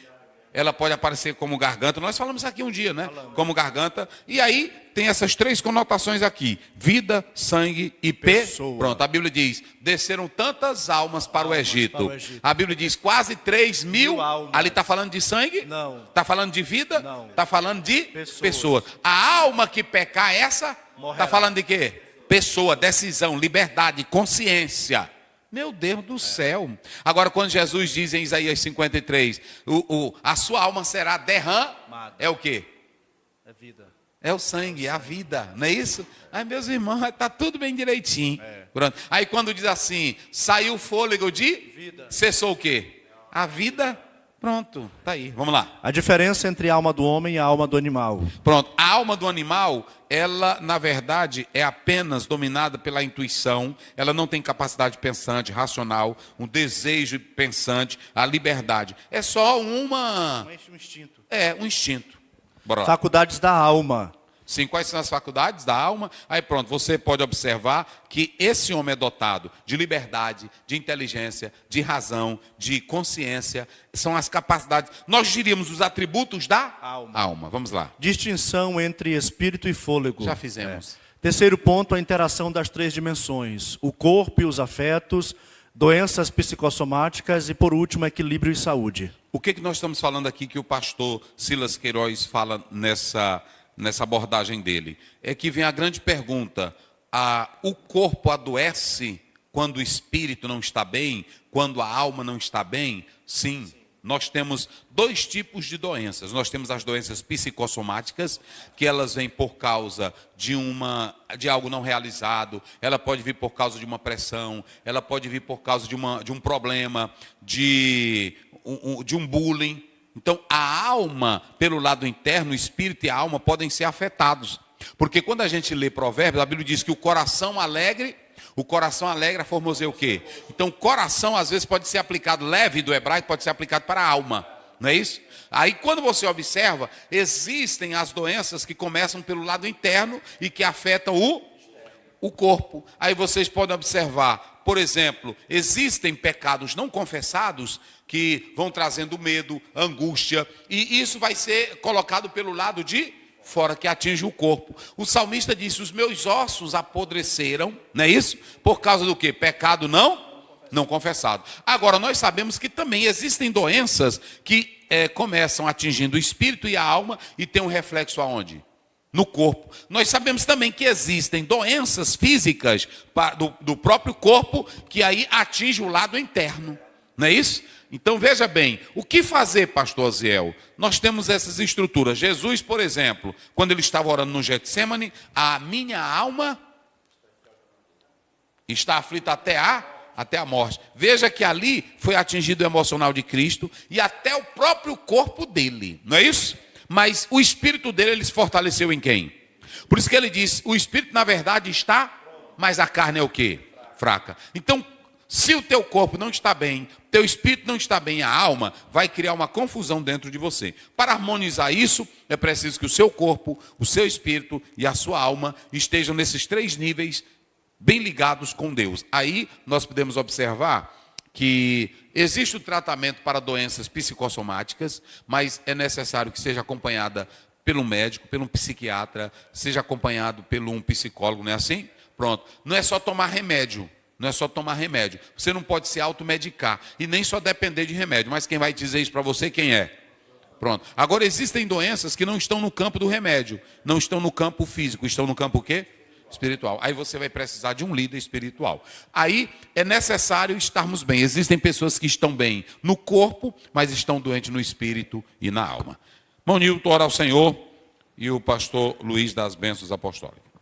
A: ela pode aparecer como garganta. Nós falamos aqui um dia, né? Como garganta. E aí tem essas três conotações aqui: vida, sangue e
C: Pessoa.
A: Pronto, a Bíblia diz: desceram tantas almas para o Egito. A Bíblia diz quase 3 mil.
C: almas.
A: Ali está falando de sangue?
C: Não.
A: Está falando de vida?
C: Não.
A: Está falando de
C: Pessoas.
A: pessoa. A alma que pecar, essa
C: Morrerá.
A: está falando de quê? Pessoa, decisão, liberdade, consciência. Meu Deus do céu. Agora, quando Jesus diz em Isaías 53, a sua alma será derramada. É o quê?
C: É vida.
A: É o sangue, é a vida, não é isso? Ai, meus irmãos, está tudo bem direitinho. Pronto. Aí quando diz assim, saiu o fôlego de
C: Vida.
A: Cessou o quê? A vida. Pronto, tá aí, vamos lá.
C: A diferença entre a alma do homem e a alma do animal.
A: Pronto, a alma do animal, ela na verdade é apenas dominada pela intuição, ela não tem capacidade pensante, racional, um desejo pensante, a liberdade. É só um
C: instinto.
A: um instinto. Bora lá.
C: Faculdades da alma.
A: Sim, quais são as faculdades da alma? Aí pronto, você pode observar que esse homem é dotado de liberdade, de inteligência, de razão, de consciência. São as capacidades, nós diríamos os atributos da alma. Vamos lá.
C: Distinção entre espírito e fôlego.
A: Já fizemos.
C: Terceiro ponto, a interação das três dimensões. O corpo e os afetos, doenças psicossomáticas e, por último, equilíbrio e saúde.
A: O que nós estamos falando aqui que o pastor Silas Queiroz fala nessa abordagem dele? É que vem a grande pergunta: o corpo adoece quando o espírito não está bem, quando a alma não está bem? Sim. Nós temos dois tipos de doenças. Nós temos as doenças psicossomáticas, que elas vêm por causa de algo não realizado, ela pode vir por causa de uma pressão, ela pode vir por causa de um problema, de um bullying. Então, a alma, pelo lado interno, o espírito e a alma podem ser afetados. Porque quando a gente lê Provérbios, a Bíblia diz que o coração alegre formoseia o quê? Então, coração, às vezes, pode ser aplicado, leve do hebraico, pode ser aplicado para a alma. Não é isso? Aí, quando você observa, existem as doenças que começam pelo lado interno e que afetam o corpo. Aí vocês podem observar, por exemplo, existem pecados não confessados que vão trazendo medo, angústia, e isso vai ser colocado pelo lado de fora, que atinge o corpo. O salmista disse: os meus ossos apodreceram, não é isso? Por causa do quê? Pecado não confessado. Agora, nós sabemos que também existem doenças que começam atingindo o espírito e a alma e tem um reflexo aonde? No corpo. Nós sabemos também que existem doenças físicas do próprio corpo que aí atinge o lado interno, não é isso? Então veja bem, o que fazer, pastor Aziel? Nós temos essas estruturas. Jesus, por exemplo, quando ele estava orando no Getsemane, a minha alma está aflita até a morte. Veja que ali foi atingido o emocional de Cristo e até o próprio corpo dele, não é isso? Mas o espírito dele, ele se fortaleceu em quem? Por isso que ele diz, o espírito na verdade está, mas a carne é o quê? Fraca. Então, se o teu corpo não está bem, teu espírito não está bem, a alma vai criar uma confusão dentro de você. Para harmonizar isso, é preciso que o seu corpo, o seu espírito e a sua alma estejam nesses três níveis bem ligados com Deus. Aí nós podemos observar que existe o tratamento para doenças psicossomáticas, mas é necessário que seja acompanhada pelo médico, pelo psiquiatra, seja acompanhado por um psicólogo, não é assim? Pronto. Não é só tomar remédio. Não é só tomar remédio. Você não pode se automedicar e nem só depender de remédio. Mas quem vai dizer isso para você, quem é? Pronto. Agora, existem doenças que não estão no campo do remédio. Não estão no campo físico. Estão no campo o quê? Espiritual. Aí você vai precisar de um líder espiritual. Aí é necessário estarmos bem. Existem pessoas que estão bem no corpo, mas estão doentes no espírito e na alma. Irmão Nilton, ora ao Senhor, e o pastor Luiz das Bênçãos Apostólicas.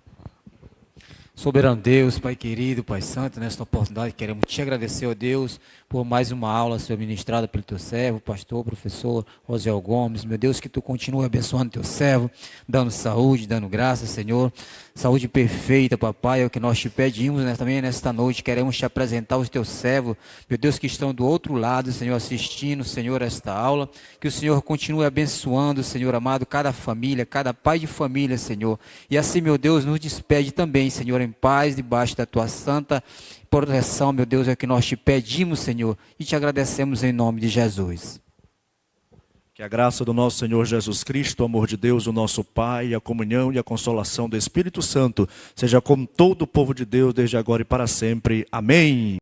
D: Soberano Deus, Pai querido, Pai santo, nesta oportunidade queremos te agradecer, ó Deus, por mais uma aula, Senhor, ministrada pelo teu servo, pastor, professor Rosiel Gomes. Meu Deus, que tu continue abençoando teu servo, dando saúde, dando graça, Senhor. Saúde perfeita, papai, é o que nós te pedimos, né? Também nesta noite queremos te apresentar os teus servos, meu Deus, que estão do outro lado, Senhor, assistindo, Senhor, esta aula. Que o Senhor continue abençoando, Senhor amado, cada família, cada pai de família, Senhor. E assim, meu Deus, nos despede também, Senhor, em paz, debaixo da tua santa proteção, meu Deus, é o que nós te pedimos, Senhor, e te agradecemos em nome de Jesus.
C: Que a graça do nosso Senhor Jesus Cristo, o amor de Deus, o nosso Pai, a comunhão e a consolação do Espírito Santo seja com todo o povo de Deus, desde agora e para sempre. Amém.